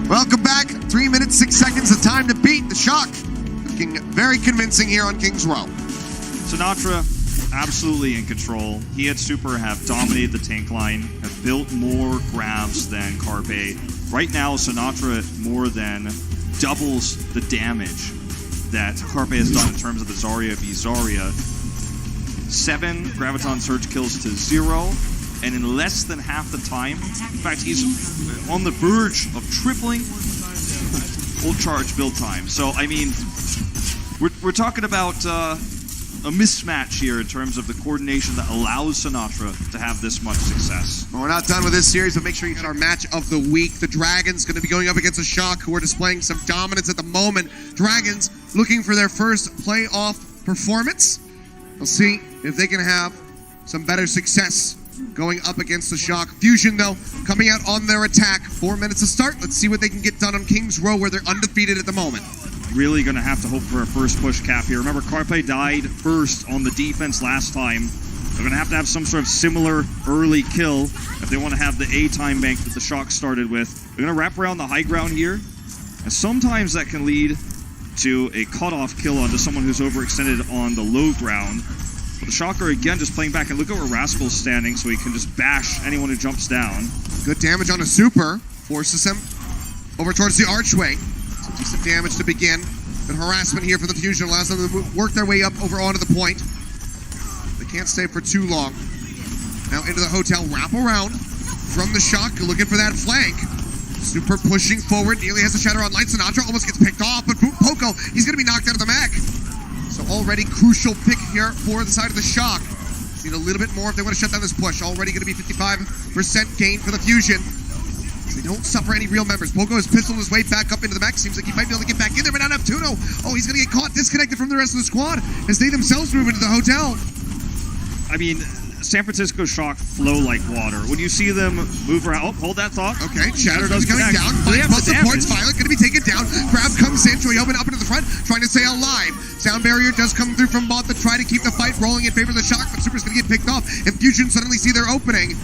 Welcome back. 3 minutes, 6 seconds, the time to beat the Shock. Looking very convincing here on Kings Row. Sinatra, absolutely in control. He and Super have dominated the tank line, have built more grabs than Carpe. Right now, Sinatra more than doubles the damage that Carpe has done in terms of the Zarya v Zarya. 7 Graviton Surge kills to 0, and in less than half the time, in fact, he's on the verge of tripling full charge build time. So, I mean, we're talking about a mismatch here in terms of the coordination that allows Sinatra to have this much success. Well, we're not done with this series, but make sure you get our match of the week. The Dragons going to be going up against the Shock, who are displaying some dominance at the moment. Dragons looking for their first playoff performance. We'll see if they can have some better success going up against the Shock. Fusion, though, coming out on their attack. 4 minutes to start. Let's see what they can get done on Kings Row, where they're undefeated at the moment. Really going to have to hope for a first push cap here. Remember, Carpe died first on the defense last time. They're going to have some sort of similar early kill if they want to have the A time bank that the Shock started with. They're going to wrap around the high ground here, and sometimes that can lead to a cutoff kill onto someone who's overextended on the low ground. But the Shocker, again, just playing back, and look at where Rascal's standing, so he can just bash anyone who jumps down. Good damage on a Super. Forces him over towards the archway. So decent damage to begin. Good harassment here for the Fusion. Allows them to work their way up over onto the point. They can't stay for too long. Now into the hotel. Wrap around from the Shock. Looking for that flank. Super pushing forward. Nearly has a shatter on Light. Sinatra almost gets picked off, but Poco, he's going to be knocked out of the mech. So already crucial pick here for the side of the Shock. Need a little bit more if they want to shut down this push. Already going to be 55% gain for the Fusion. They don't suffer any real members. Poco has pistoled his way back up into the mech. Seems like he might be able to get back in there, but not Neptuno. Oh, he's going to get caught disconnected from the rest of the squad as they themselves move into the hotel. I mean, San Francisco Shock flow like water. When you see them move around, oh, hold that thought. Okay, Shatter does coming down. Finds both supports. Violet going to be taken down. Grab comes in. Choyoben up into the front, trying to stay alive. Sound barrier does come through from bot to try to keep the fight rolling in favor of the Shock, but Super's going to get picked off. And Fusion suddenly see their opening.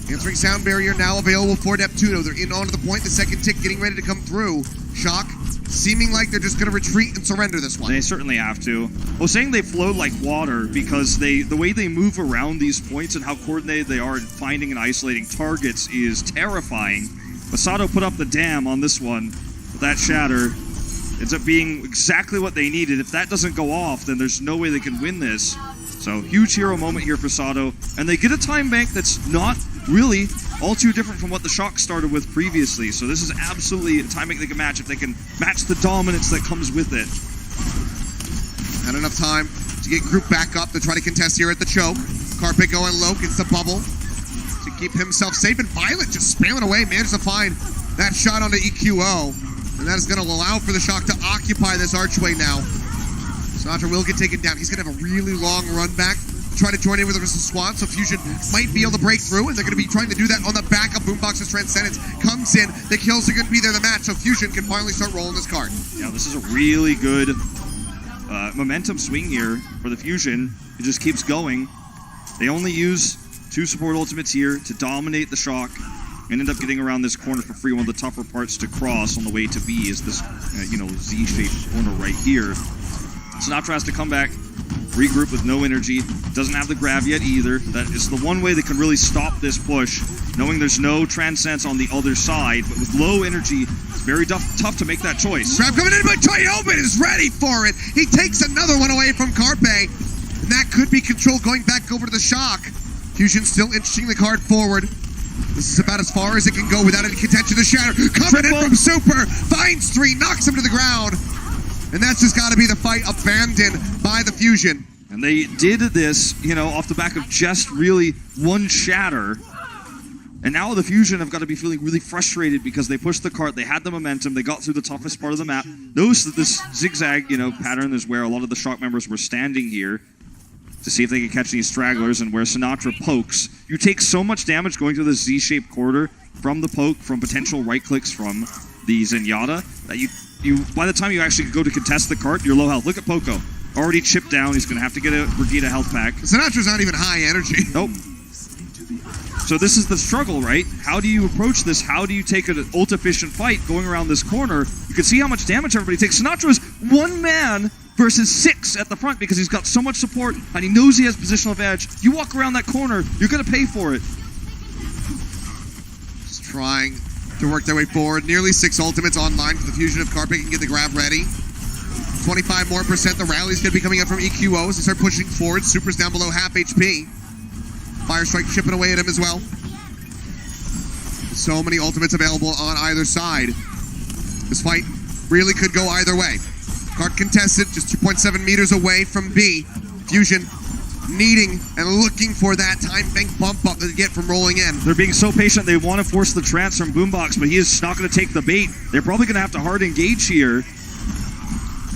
Answering sound barrier now available for Neptuno. They're in onto the point. The second tick getting ready to come through. Shock seeming like they're just going to retreat and surrender this one. They certainly have to. Well, saying they flow like water because the way they move around these points and how coordinated they are in finding and isolating targets is terrifying. Masato put up the dam on this one with that shatter. Ends up being exactly what they needed. If that doesn't go off, then there's no way they can win this. So, huge hero moment here for Sato. And they get a time bank that's not really all too different from what the Shock started with previously. So this is absolutely a time bank they can match if they can match the dominance that comes with it. Not enough time to get grouped back up to try to contest here at the choke. Carpe going low, gets the bubble to keep himself safe, and Violet just spamming away, manages to find that shot onto EQO, and that is going to allow for the Shock to occupy this archway now. Sinatra will get taken down. He's going to have a really long run back, try to join in with the rest of the squad, so Fusion might be able to break through, and they're going to be trying to do that on the back of Boombox's Transcendence. Comes in, the kills are going to be there in the match, so Fusion can finally start rolling this card. Yeah, this is a really good momentum swing here for the Fusion. It just keeps going. They only use 2 support ultimates here to dominate the Shock and end up getting around this corner for free. One of the tougher parts to cross on the way to B is this, Z-shaped corner right here. Sinatra has to come back, regroup with no energy. Doesn't have the grab yet either. That is the one way that can really stop this push, knowing there's no Transcendence on the other side. But with low energy, it's very tough to make that choice. Grab coming in, but Toyoban is ready for it. He takes another one away from Carpe, and that could be control going back over to the Shock. Fusion still inching the card forward. This is about as far as it can go without any contention. The Shatter coming in from Super, finds 3, knocks him to the ground. And that's just got to be the fight abandoned by the Fusion. And they did this, off the back of just really one shatter. And now the Fusion have got to be feeling really frustrated because they pushed the cart, they had the momentum, they got through the toughest part of the map. Notice that this zigzag, pattern is where a lot of the Shock members were standing here to see if they can catch these stragglers, and where Sinatra pokes. You take so much damage going through this Z-shaped corridor from the poke, from potential right-clicks from the Zenyatta, that you by the time you actually go to contest the cart, you're low health. Look at Poco. Already chipped down. He's going to have to get a Brigitte health pack. Sinatra's not even high energy. Nope. So this is the struggle, right? How do you approach this? How do you take an ult-efficient fight going around this corner? You can see how much damage everybody takes. Sinatra is 1 man versus 6 at the front because he's got so much support and he knows he has positional advantage. You walk around that corner, you're going to pay for it. Just trying to work their way forward. Nearly 6 ultimates online for the Fusion if Carpe can get the grab ready. 25% more. The rally's going to be coming up from EQO as they start pushing forward. Super's down below half HP. Fire Strike chipping away at him as well. So many ultimates available on either side. This fight really could go either way. Cart contested, just 2.7 meters away from B. Fusion needing and looking for that time bank bump up that they get from rolling in. They're being so patient, they want to force the trance from Boombox, but he is not going to take the bait. They're probably going to have to hard engage here.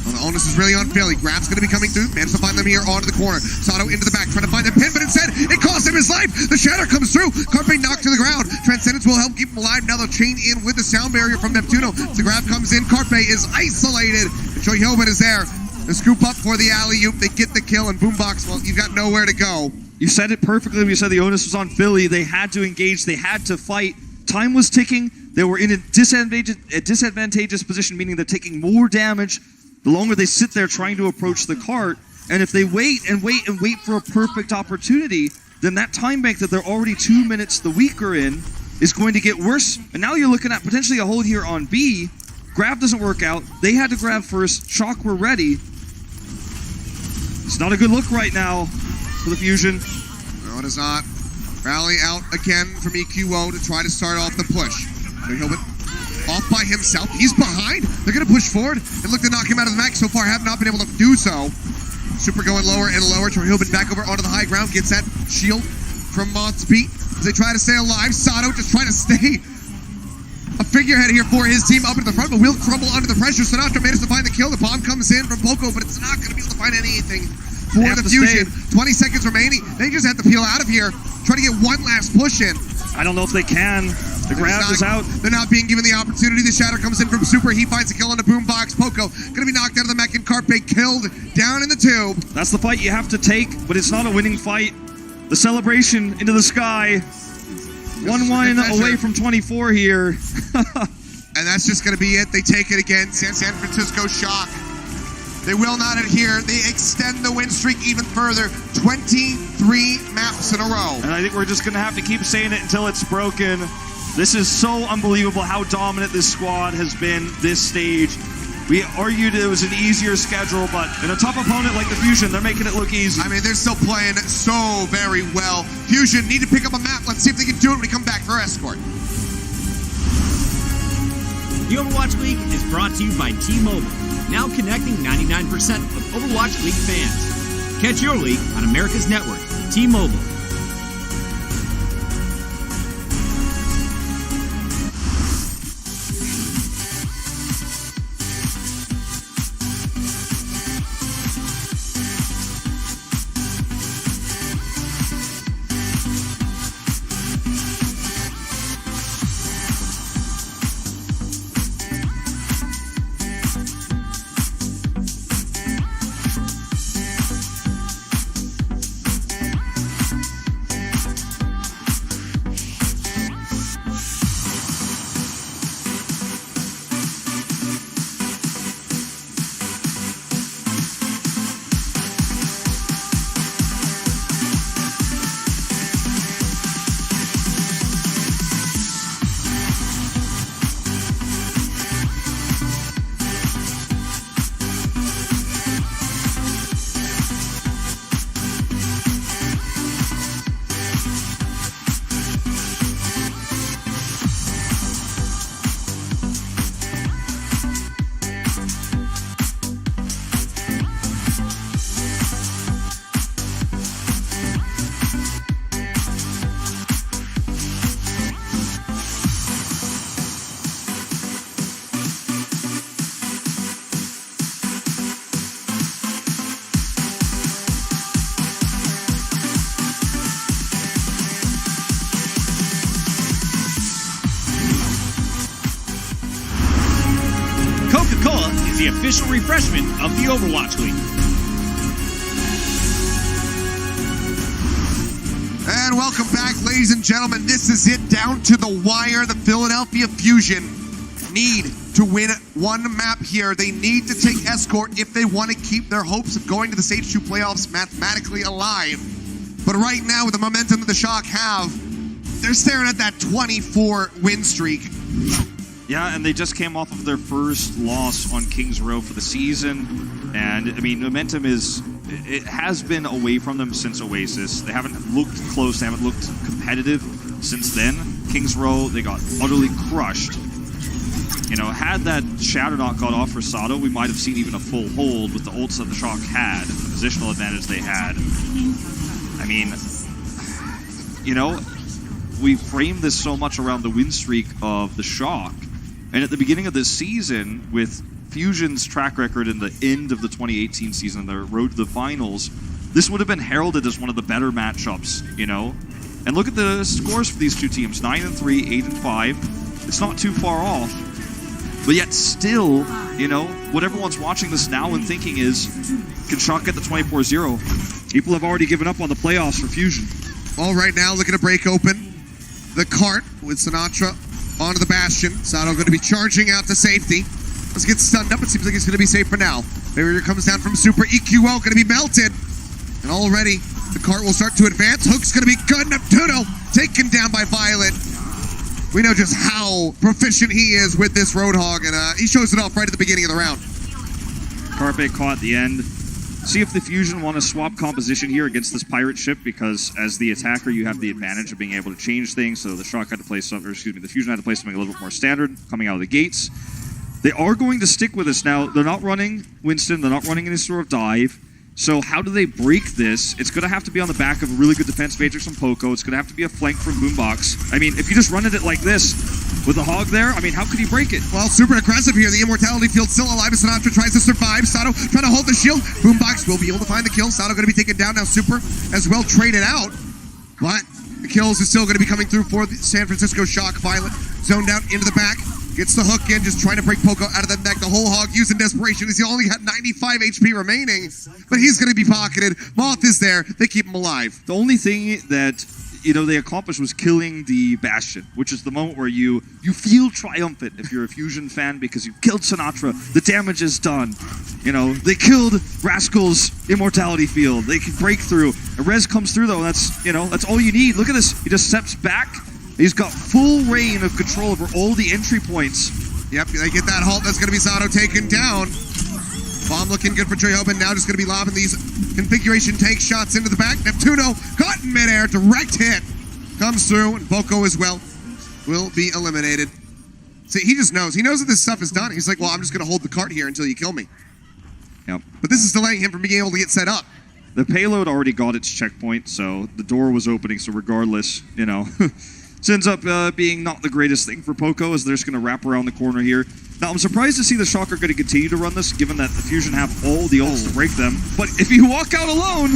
Well, the onus is really on Philly. Grab's going to be coming through. Managed to find them here onto the corner. Sato into the back, trying to find the pin, but instead, it cost him his life. The Shatter comes through. Carpe knocked to the ground. Transcendence will help keep him alive. Now they'll chain in with the sound barrier from Neptuno. The grab comes in. Carpe is isolated. Choyhoban is there. The scoop up for the alley-oop. They get the kill, and Boombox, well, you've got nowhere to go. You said it perfectly when you said the onus was on Philly. They had to engage. They had to fight. Time was ticking. They were in a disadvantageous position, meaning they're taking more damage the longer they sit there trying to approach the cart. And if they wait and wait and wait for a perfect opportunity, then that time bank that they're already 2 minutes the weaker in is going to get worse. And now you're looking at potentially a hold here on B. Grab doesn't work out. They had to grab first. Shock were ready. It's not a good look right now for the Fusion. No, it is not. Rally out again from EQO to try to start off the push. Choyhoban off by himself. He's behind. They're going to push forward and look to knock him out of the map. So far, have not been able to do so. Super going lower and lower. Choyhoban back over onto the high ground. Gets that shield from Moth's beat as they try to stay alive. Sato just trying to stay a figurehead here for his team up into the front, but will crumble under the pressure. Sinatra manages to find the kill. The bomb comes in from Poco, but it's not going to be able to find anything for the Fusion. 20 seconds remaining. They just have to peel out of here. Try to get one last push in. I don't know if they can. The grab is out. They're not being given the opportunity. The Shatter comes in from Super. He finds a kill on the Boombox. Poco going to be knocked out of the mech, and Carpe killed down in the tube. That's the fight you have to take, but it's not a winning fight. The celebration into the sky. 1-1 away from 24 here. And that's just going to be it. They take it again. San Francisco Shock. They will not adhere. They extend the win streak even further. 23 maps in a row. And I think we're just going to have to keep saying it until it's broken. This is so unbelievable how dominant this squad has been this stage. We argued it was an easier schedule, but in a tough opponent like the Fusion, they're making it look easy. I mean, they're still playing so very well. Fusion need to pick up a map. Let's see if they can do it when we come back for Escort. The Overwatch League is brought to you by T-Mobile, now connecting 99% of Overwatch League fans. Catch your league on America's network, T-Mobile. Coca-Cola is the official refreshment of the Overwatch League. And welcome back, ladies and gentlemen. This is it, down to the wire. The Philadelphia Fusion need to win one map here. They need to take Escort if they want to keep their hopes of going to the Stage 2 playoffs mathematically alive. But right now, with the momentum that the Shock have, they're staring at that 24 win streak. Yeah, and they just came off of their first loss on Kings Row for the season. And, I mean, momentum it has been away from them since Oasis. They haven't looked close, they haven't looked competitive since then. Kings Row, they got utterly crushed. You know, had that Shadow not got off for Sato, we might have seen even a full hold with the ults that the Shock had, the positional advantage they had. I mean, you know, we framed this so much around the win streak of the Shock. And at the beginning of this season, with Fusion's track record in the end of the 2018 season, their road to the finals, this would have been heralded as one of the better matchups, you know? And look at the scores for these two teams, 9-3, 8-5. It's not too far off. But yet still, you know, what everyone's watching this now and thinking is, can Shock get the 24-0? People have already given up on the playoffs for Fusion. All right now, looking to break open the cart with Sinatra onto the Bastion. Sato going to be charging out to safety. Let's get stunned up. It seems like he's going to be safe for now. Barrier comes down from Super. EQO going to be melted. And already, the cart will start to advance. Hook's going to be good. Neptuno taken down by Violet. We know just how proficient he is with this Roadhog, and he shows it off right at the beginning of the round. Carpe caught at the end. See if the Fusion want to swap composition here against this pirate ship, because as the attacker, you have the advantage of being able to change things. So the Shock had to play something, or excuse me, the Fusion had to play something a little bit more standard coming out of the gates. They are going to stick with us now. They're not running Winston. They're not running any sort of dive. So how do they break this? It's going to have to be on the back of a really good defense matrix from Poco. It's going to have to be a flank from Boombox. I mean, if you just run it like this with the Hog there, I mean, how could he break it? Well, super aggressive here. The Immortality Field still alive as Sinatra tries to survive. Sato trying to hold the shield. Boombox will be able to find the kill. Sato going to be taken down now. Super as well traded out. But the kills is still going to be coming through for the San Francisco Shock. Violet zoned out into the back. Gets the hook in, just trying to break Poco out of the neck. The whole Hog using desperation as he only had 95 HP remaining. But he's going to be pocketed. Moth is there. They keep him alive. The only thing that, you know, they accomplished was killing the Bastion, which is the moment where you feel triumphant if you're a Fusion fan, because you killed Sinatra. The damage is done. You know, they killed Rascal's Immortality Field. They can break through. A res comes through, though, and that's all you need. Look at this. He just steps back. He's got full reign of control over all the entry points. Yep, they get that halt. That's going to be Sato taken down. Bomb looking good for J-Hoban. Now just going to be lobbing these configuration tank shots into the back. Neptuno caught in midair. Direct hit comes through. And Poco as well will be eliminated. See, he just knows. He knows that this stuff is done. He's like, well, I'm just going to hold the cart here until you kill me. Yep. But this is delaying him from being able to get set up. The payload already got its checkpoint, so the door was opening, so regardless, you know. This ends up being not the greatest thing for Poco, as they're just going to wrap around the corner here. Now, I'm surprised to see the Shock are going to continue to run this, given that the Fusion have all the ults to break them. But if you walk out alone...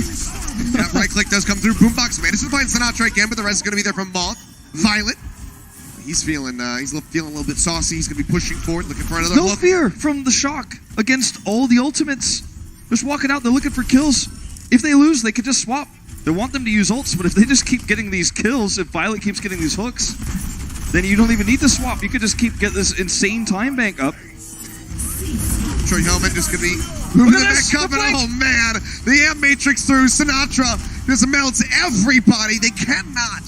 That right click does come through. Boombox manages to find Sinatra again, but the rest is going to be there from Moth. Violet. He's feeling a little bit saucy. He's going to be pushing forward, looking for another No hook. fear from the Shock against all the ultimates. Just walking out, they're looking for kills. If they lose, they could just swap. They want them to use ults, but if they just keep getting these kills, if Violet keeps getting these hooks, then you don't even need to swap. You could just keep get this insane time bank up. Troy Hellman just going to be moving the back up, and oh man, the Amp Matrix through. Sinatra just melts everybody. They cannot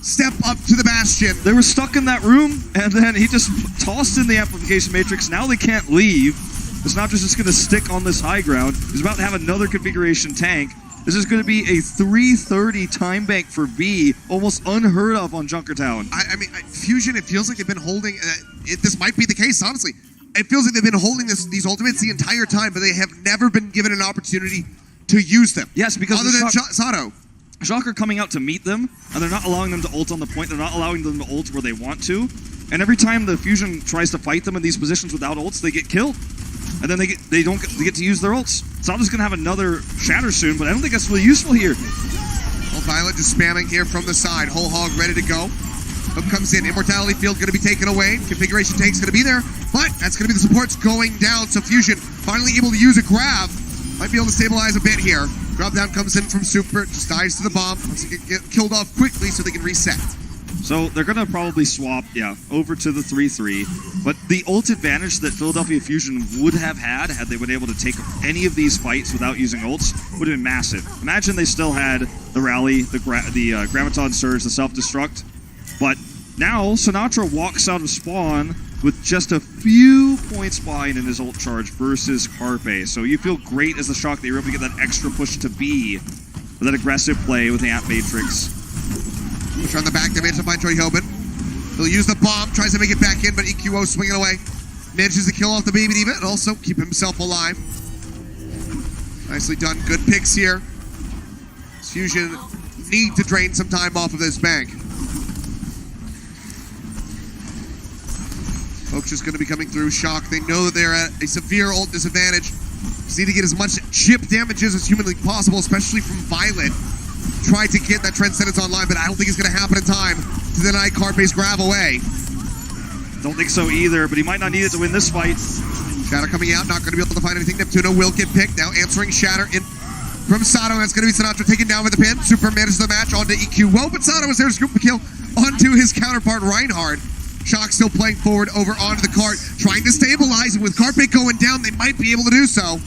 step up to the Bastion. They were stuck in that room, and then he just tossed in the Amplification Matrix. Now they can't leave. Sinatra's just going to stick on this high ground. He's about to have another configuration tank. This is going to be a 3:30 time bank for B, almost unheard of on Junkertown. I mean, Fusion, it feels like they've been holding, this might be the case, honestly. It feels like they've been holding these ultimates the entire time, but they have never been given an opportunity to use them. Yes, because other than Sato. Shock are coming out to meet them, and they're not allowing them to ult on the point. They're not allowing them to ult where they want to. And every time the Fusion tries to fight them in these positions without ults, they get killed. And then they get to use their ults. Sato's gonna have another shatter soon, but I don't think that's really useful here. Well, Violet just spamming here from the side. Whole hog ready to go. Hook comes in. Immortality field gonna be taken away. Configuration tank's gonna be there, but that's gonna be the supports going down. So Fusion finally able to use a grab. Might be able to stabilize a bit here. Drop down comes in from Super, just dives to the bomb. Wants to get killed off quickly so they can reset. So they're going to probably swap, over to the 3-3. But the ult advantage that Philadelphia Fusion would have had they been able to take any of these fights without using ults would have been massive. Imagine they still had the rally, the Graviton Surge, the self-destruct. But now Sinatra walks out of spawn with just a few points behind in his ult charge versus Carpe. So you feel great as the Shock that you're able to get that extra push to B with that aggressive play with the Amp Matrix. Push on the back, they manage to find Troy Hobin. He'll use the bomb, tries to make it back in, but EQO swinging away. Manages to kill off the Baby Diva and also keep himself alive. Nicely done, good picks here. Fusion need to drain some time off of this bank. Folks just going to be coming through. Shock, they know that they're at a severe ult disadvantage. Just need to get as much chip damages as humanly possible, especially from Violet. Try to get that Transcendence online, but I don't think it's going to happen in time to deny Carpe's grab away. Don't think so either, but he might not need it to win this fight. Shatter coming out, not going to be able to find anything. Neptuno will get picked. Now answering Shatter in from Sato. That's going to be Sinatra taken down with the pin. Super manages the match onto EQO, but Sato was there to scoop the kill onto his counterpart, Reinhardt. Shock still playing forward over onto the cart, trying to stabilize, and with Carpe going down, they might be able to do so.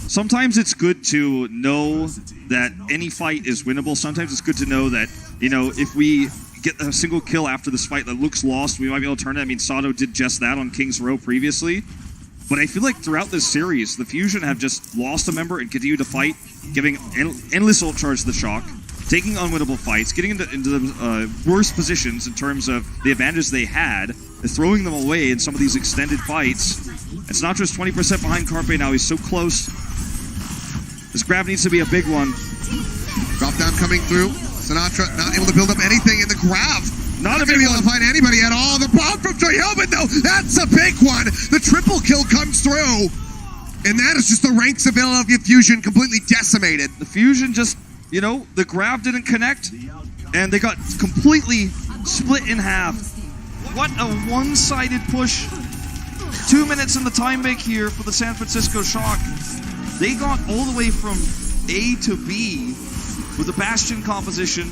Sometimes it's good to know that any fight is winnable. Sometimes it's good to know that, if we get a single kill after this fight that looks lost, we might be able to turn it. I mean, Sato did just that on King's Row previously. But I feel like throughout this series, the Fusion have just lost a member and continued to fight, giving endless ult charge to the Shock, taking unwinnable fights, getting into the worst positions in terms of the advantage they had, and throwing them away in some of these extended fights. And Sinatra's 20% behind Carpe now. He's so close. This grab needs to be a big one. Drop down coming through. Sinatra not able to build up anything in the grab. Not going to be able to find anybody at all. The bomb from Troy Hillman, though, that's a big one. The triple kill comes through. And that is just the ranks of Philadelphia Fusion completely decimated. The Fusion just, the grab didn't connect, and they got completely split in half. What a one-sided push. 2 minutes in the time bank here for the San Francisco Shock. They got all the way from A to B with the Bastion composition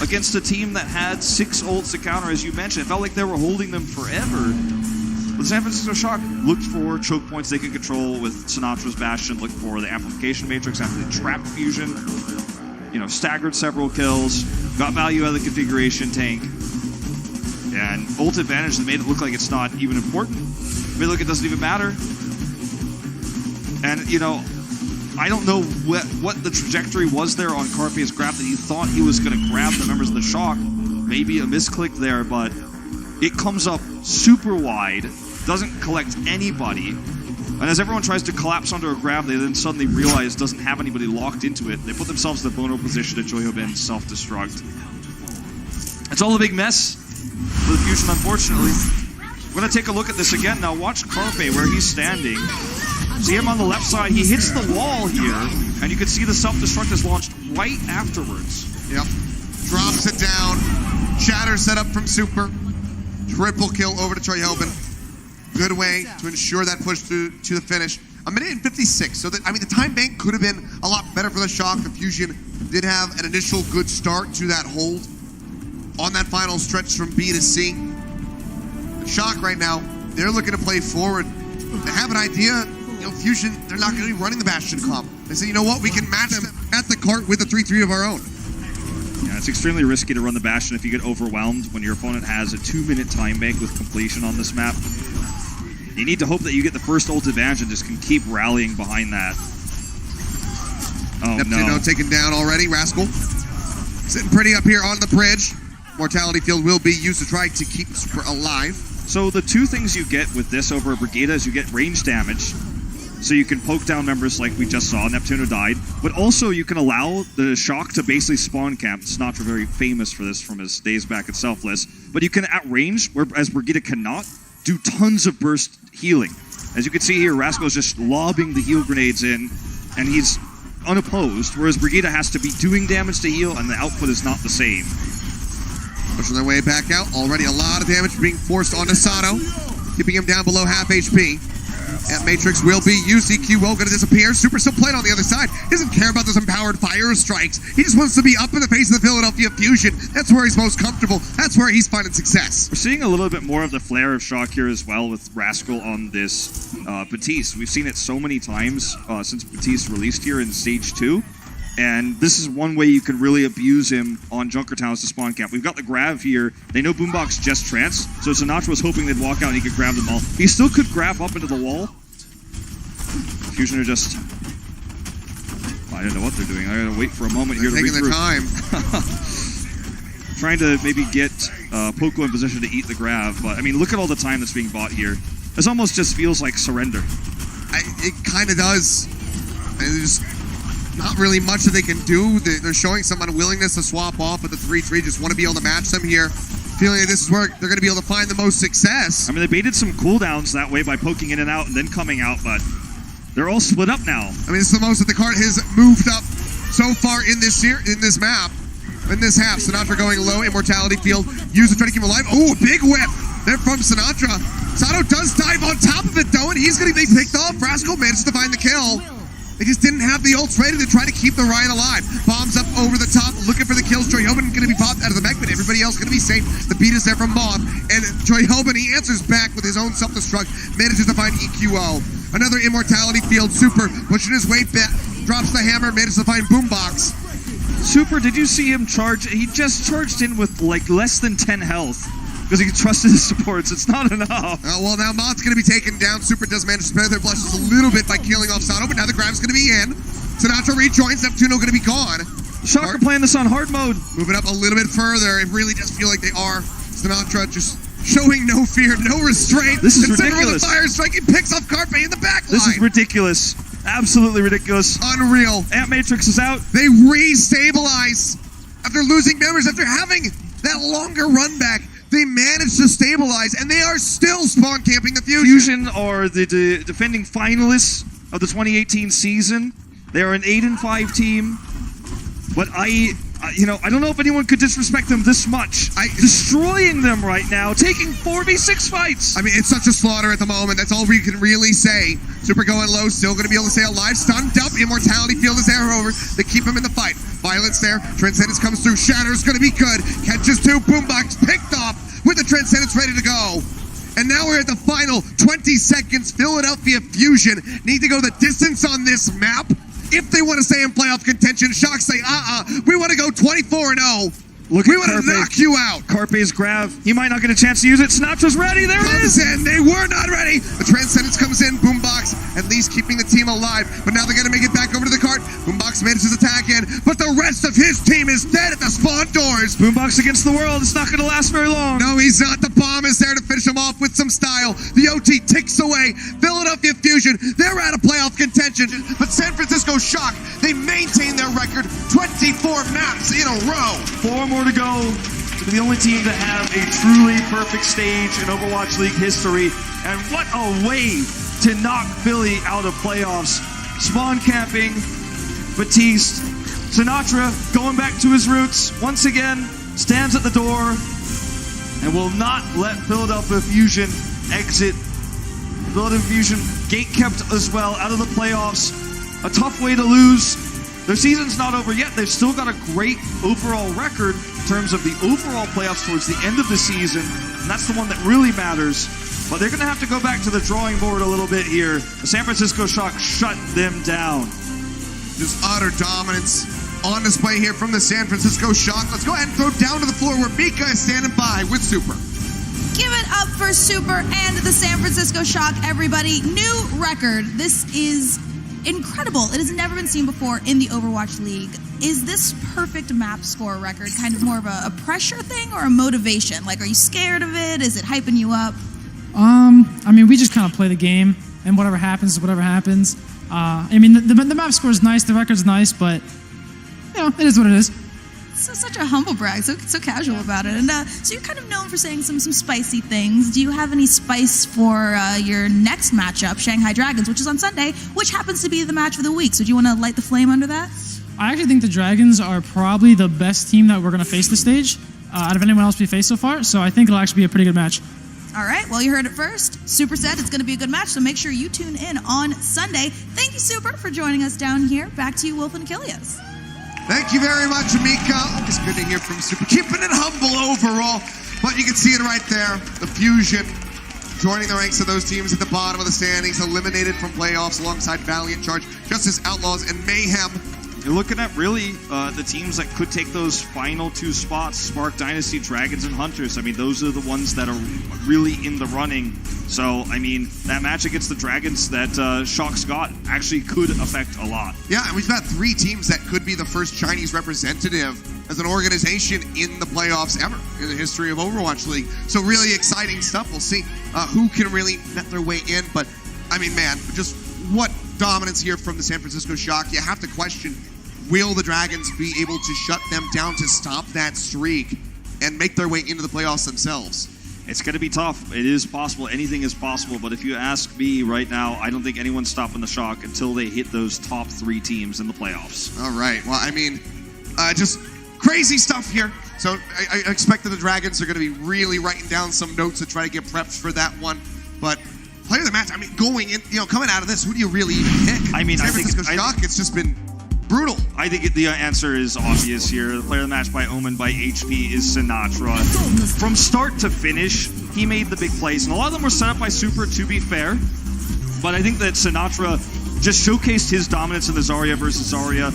against a team that had 6 ults to counter, as you mentioned. It felt like they were holding them forever. But the San Francisco Shock looked for choke points they could control with Sinatra's Bastion, looked for the Amplification Matrix after they trapped Fusion, staggered several kills, got value out of the configuration tank, and ult advantage that made it look like it's not even important. Made it look it doesn't even matter. And, I don't know what the trajectory was there on Carpe's grab that he thought he was going to grab the members of the Shock. Maybe a misclick there, but it comes up super wide, doesn't collect anybody, And as everyone tries to collapse under a grab, they then suddenly realize doesn't have anybody locked into it. They put themselves in the vulnerable position to Joyobin self-destruct. It's all a big mess for the Fusion, unfortunately. We're going to take a look at this again now. Watch Carpe where he's standing. See him on the left side. He hits the wall here, and you can see the self-destruct is launched right afterwards. Yep. Drops it down. Shatter set up from Super. Triple kill over to Joyobin. Good way to ensure that push to the finish. A minute and 56. So, I mean, the time bank could have been a lot better for the Shock. The Fusion did have an initial good start to that hold on that final stretch from B to C. The Shock right now, they're looking to play forward. They have an idea. You know, Fusion, they're not going to be running the Bastion comp. They say, you know what, we can match them at the cart with a 3-3 of our own. Yeah, it's extremely risky to run the Bastion if you get overwhelmed when your opponent has a 2-minute time bank with completion on this map. You need to hope that you get the first ult advantage and just can keep rallying behind that. Oh, Neptuno no. taken down already. Rascal sitting pretty up here on the bridge. Mortality Field will be used to try to keep Super alive. So the two things you get with this over a Brigida is you get range damage, so you can poke down members like we just saw. Neptuno died. But also you can allow the Shock to basically spawn camp. Sinatra very famous for this from his days back at Selfless. But you can, at range, whereas Brigida cannot, do tons of burst healing. As you can see here, Rascal is just lobbing the heal grenades in, and he's unopposed, whereas Brigida has to be doing damage to heal, and the output is not the same. Pushing their way back out. Already a lot of damage being forced onto Sato, keeping him down below half HP. And Matrix will be used. EQO going to disappear. Super still playing on the other side. He doesn't care about those empowered fire strikes. He just wants to be up in the face of the Philadelphia Fusion. That's where he's most comfortable. That's where he's finding success. We're seeing a little bit more of the flare of Shock here as well with Rascal on this Batiste. We've seen it so many times since Batiste released here in Stage 2. And this is one way you can really abuse him on Junkertown as the spawn camp. We've got the grab here. They know Boombox just trance, so Sinatra was hoping they'd walk out and he could grab them all. He still could grab up into the wall. Fusion are just... I don't know what they're doing. I gotta wait for a moment here to read through. Taking their time. Trying to maybe get Poco in position to eat the grab, but I mean, look at all the time that's being bought here. This almost just feels like surrender. It kind of does. And there's not really much that they can do. They're showing some unwillingness to swap off, but the 3-3 just want to be able to match them here. Feeling like this is where they're going to be able to find the most success. I mean, they baited some cooldowns that way by poking in and out and then coming out, but they're all split up now. I mean, this is the most that the cart has moved up so far in this map. In this half, Sinatra going low, Immortality Field, use to try to keep him alive. Oh, big whip there from Sinatra. Sato does dive on top of it though, and he's going to be picked off. Rascal manages to find the kill. They just didn't have the ults ready to try to keep the Ryan alive. Bombs up over the top, looking for the kills. Joyobin going to be popped out of the mech, but everybody else going to be safe. The beat is there from Mob, and Joyobin, he answers back with his own self-destruct, manages to find EQO. Another Immortality Field, Super, pushing his way back, drops the hammer, manages to find Boombox. Super, did you see him charge? He just charged in with like less than 10 health. Because he trusted his supports. It's not enough. Well, now Mott's going to be taken down. Super does manage to spare their blushes a little bit by killing off Sato, but now the grab's going to be in. Sinatra rejoins. Neptuno going to be gone. Shock are playing this on hard mode. Moving up a little bit further. It really does feel like they are. Sinatra just showing no fear, no restraint. This is With ridiculous. the fire strike, he picks off Carpe in the back line. This is ridiculous. Absolutely ridiculous. Unreal. Ant Matrix is out. They re-stabilize after losing members, after having that longer run back. They managed to stabilize, and they are still spawn camping the Fusion. Fusion are the defending finalists of the 2018 season. They are an 8-5 team, but I don't know if anyone could disrespect them this much. Destroying them right now, taking 4v6 fights. I mean, it's such a slaughter at the moment. That's all we can really say. Super going low, still going to be able to stay alive. Stunned up, Immortality Field is there over. They keep him in the fight. Violence there. Transcendence comes through. Shatter's going to be good. Catches two. Boombox picked off with the Transcendence ready to go. And now we're at the final 20 seconds. Philadelphia Fusion need to go the distance on this map if they want to stay in playoff contention. Shock say, we want to go 24-0. Look, we want to knock you out. Carpe's grab. He might not get a chance to use it. Sinatra's ready. There it is. In. They were not ready. The Transcendence comes in. Boombox at least keeping the team alive. But now they're going to make it back over to the cart. Boombox manages to attack in. But the rest rest of his team is dead at the spawn doors. Boombox against the world. It's not going to last very long. No, he's not. The bomb is there to finish him off with some style. The OT ticks away. Philadelphia Fusion, they're out of playoff contention. But San Francisco Shock, they maintain their record 24 maps in a row. 4 more to go. To be the only team to have a truly perfect stage in Overwatch League history. And what a way to knock Philly out of playoffs. Spawn camping, Batiste, Sinatra going back to his roots once again, stands at the door and will not let Philadelphia Fusion exit. Philadelphia Fusion gate kept as well out of the playoffs. A tough way to lose. Their season's not over yet. They've still got a great overall record in terms of the overall playoffs towards the end of the season, and that's the one that really matters. But they're going to have to go back to the drawing board a little bit here. The San Francisco Shock shut them down. Just utter dominance on display here from the San Francisco Shock. Let's go ahead and throw down to the floor where Mika is standing by with Super. Give it up for Super and the San Francisco Shock, everybody. New record. This is incredible. It has never been seen before in the Overwatch League. Is this perfect map score record kind of more of a pressure thing or a motivation? Like, are you scared of it? Is it hyping you up? I mean, we just kind of play the game, and whatever happens is whatever happens. I mean, the map score is nice, the record's nice, but, you know, it is what it is. So such a humble brag, so casual about it. And so you're kind of known for saying some spicy things. Do you have any spice for your next matchup, Shanghai Dragons, which is on Sunday, which happens to be the match of the week? So do you want to light the flame under that? I actually think the Dragons are probably the best team that we're going to face this stage out of anyone else we faced so far, so I think it'll actually be a pretty good match. All right, well, you heard it first. Super said it's going to be a good match, so make sure you tune in on Sunday. Thank you, Super, for joining us down here. Back to you, Wolf and Achilles. Thank you very much, Mika. It's good to hear from Super. Keeping it humble overall, but you can see it right there. The Fusion joining the ranks of those teams at the bottom of the standings, eliminated from playoffs alongside Valiant, Charge, Justice, Outlaws, and Mayhem. You're looking at really the teams that could take those final 2 spots, Spark, Dynasty, Dragons, and Hunters. I mean, those are the ones that are really in the running. So, I mean, that match against the Dragons that Shock's got actually could affect a lot. Yeah, and we've got 3 teams that could be the first Chinese representative as an organization in the playoffs ever in the history of Overwatch League. So really exciting stuff. We'll see who can really net their way in. But, I mean, man, just what dominance here from the San Francisco Shock. You have to question, will the Dragons be able to shut them down to stop that streak and make their way into the playoffs themselves? It's going to be tough. It is possible. Anything is possible. But if you ask me right now, I don't think anyone's stopping the Shock until they hit those top 3 teams in the playoffs. All right. Well, I mean, just crazy stuff here. So I expect that the Dragons are going to be really writing down some notes to try to get prepped for that one. But player of the match, I mean, going in, coming out of this, who do you really even pick? I mean, San Francisco Shock, it's just been brutal. I think the answer is obvious here. The player of the match by Omen by HP is Sinatra. From start to finish, he made the big plays. And a lot of them were set up by Super, to be fair. But I think that Sinatra just showcased his dominance in the Zarya versus Zarya.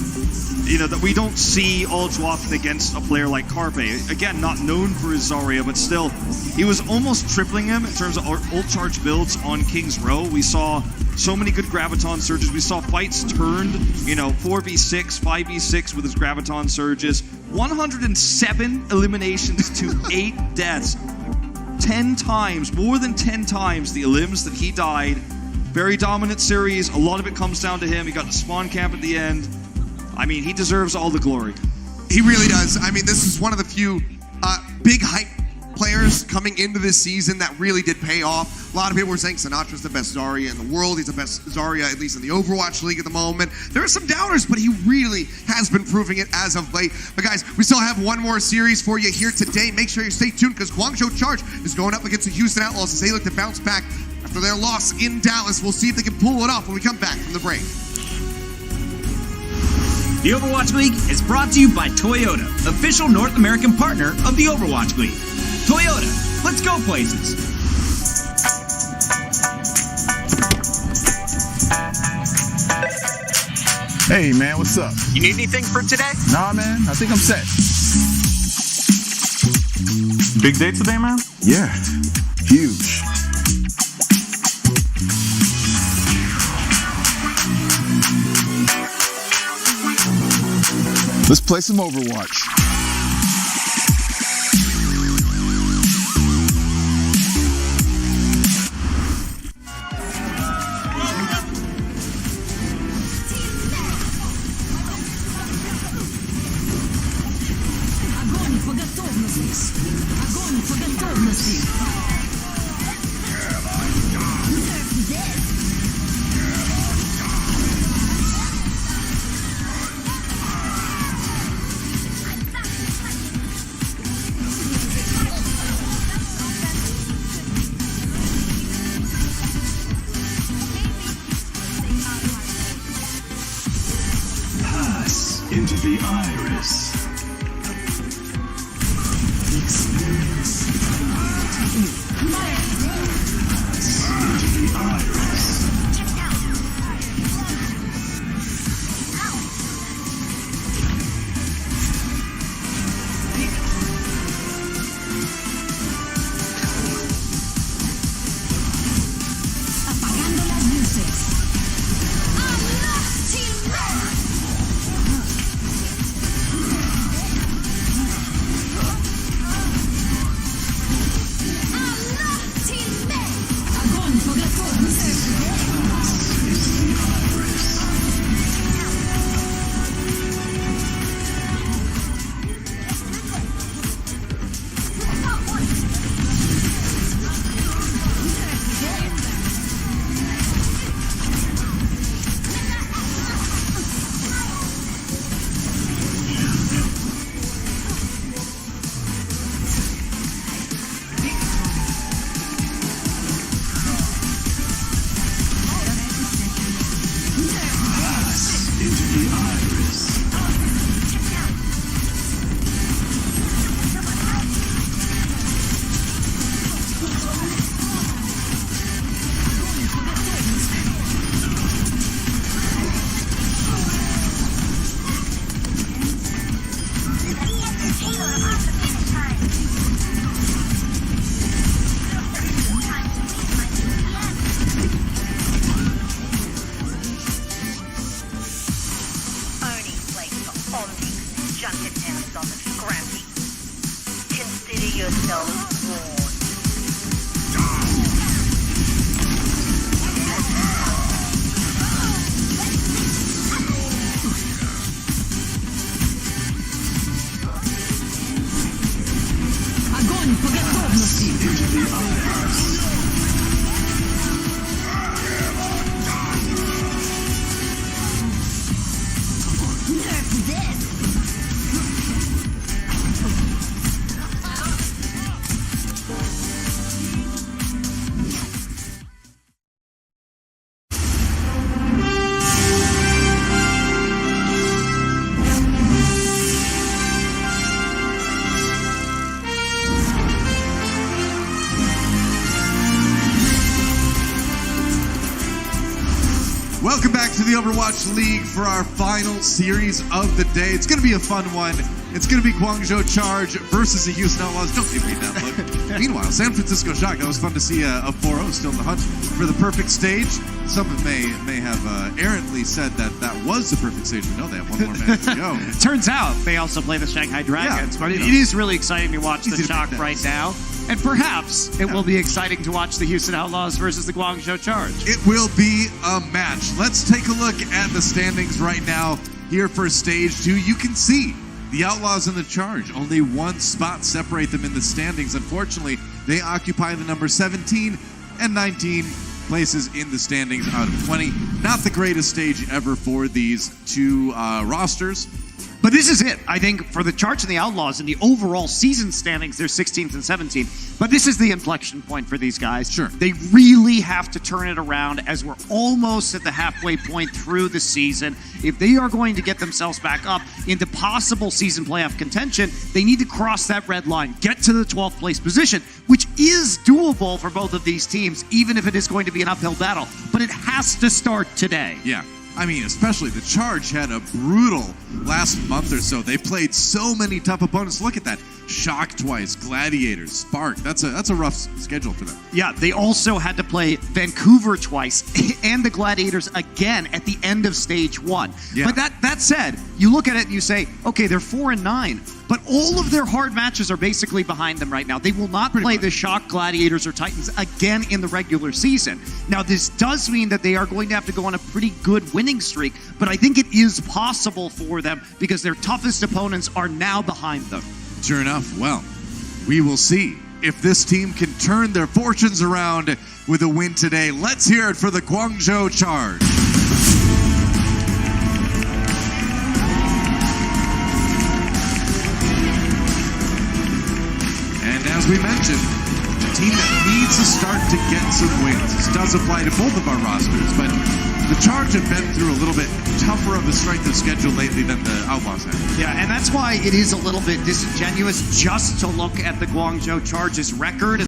You know, that we don't see all too often against a player like Carpe. Again, not known for his Zarya, but still, he was almost tripling him in terms of ult charge builds on King's Row. We saw so many good Graviton surges. We saw fights turned, 4v6, 5v6 with his Graviton surges. 107 eliminations to 8 deaths. 10 times, more than 10 times the elims that he died. Very dominant series. A lot of it comes down to him. He got the spawn camp at the end. I mean, he deserves all the glory. He really does. I mean, this is one of the few big hype players coming into this season that really did pay off. A lot of people were saying Sinatra's the best Zarya in the world. He's the best Zarya, at least in the Overwatch League at the moment. There are some doubters, but he really has been proving it as of late. But guys, we still have one more series for you here today. Make sure you stay tuned because Guangzhou Charge is going up against the Houston Outlaws as they look to bounce back after their loss in Dallas. We'll see if they can pull it off when we come back from the break. The Overwatch League is brought to you by Toyota, official North American partner of the Overwatch League. Toyota, let's go places. Hey, man, what's up? You need anything for today? Nah, man, I think I'm set. Big day today, man? Yeah, huge. Let's play some Overwatch. Into the iris. Experience. Into the iris. Apagando las luces. Welcome back to the Overwatch League for our final series of the day. It's going to be a fun one. It's going to be Guangzhou Charge versus the Houston Outlaws. Don't give me that look. Meanwhile, San Francisco Shock. That was fun to see a 4-0 still in the hunt for the perfect stage. Some may have errantly said that was the perfect stage. We know they have one more match to go. Turns out they also play the Shanghai Dragons, but it is really exciting to watch the Shock right now. And perhaps it will be exciting to watch the Houston Outlaws versus the Guangzhou Charge. It will be a match. Let's take a look at the standings right now here for stage 2. You can see the Outlaws and the Charge. Only one spot separate them in the standings. Unfortunately, they occupy the number 17 and 19 places in the standings out of 20. Not the greatest stage ever for these two rosters. But this is it, I think, for the Charge and the Outlaws in the overall season standings. They're 16th and 17th. But this is the inflection point for these guys. Sure. They really have to turn it around as we're almost at the halfway point through the season. If they are going to get themselves back up into possible season playoff contention, they need to cross that red line, get to the 12th place position, which is doable for both of these teams, even if it is going to be an uphill battle. But it has to start today. Yeah. I mean, especially the Charge had a brutal last month or so. They played so many tough opponents. Look at that. Shock twice, Gladiators, Spark. That's a rough schedule for them. Yeah, they also had to play Vancouver twice and the Gladiators again at the end of stage 1. Yeah. But that That said, you look at it and you say, okay, they're 4-9, but all of their hard matches are basically behind them right now. They will not play the Shock Gladiators or Titans again in the regular season. Now, this does mean that they are going to have to go on a pretty good winning streak, but I think it is possible for them because their toughest opponents are now behind them. Sure enough. Well, we will see if this team can turn their fortunes around with a win today. Let's hear it for the Guangzhou Charge. And as we mentioned, a team that needs to start to get some wins. This does apply to both of our rosters, but the Charge have been through a little bit tougher of a strength of schedule lately than the Outlaws have. Yeah, and that's why it is a little bit disingenuous just to look at the Guangzhou Charge's record.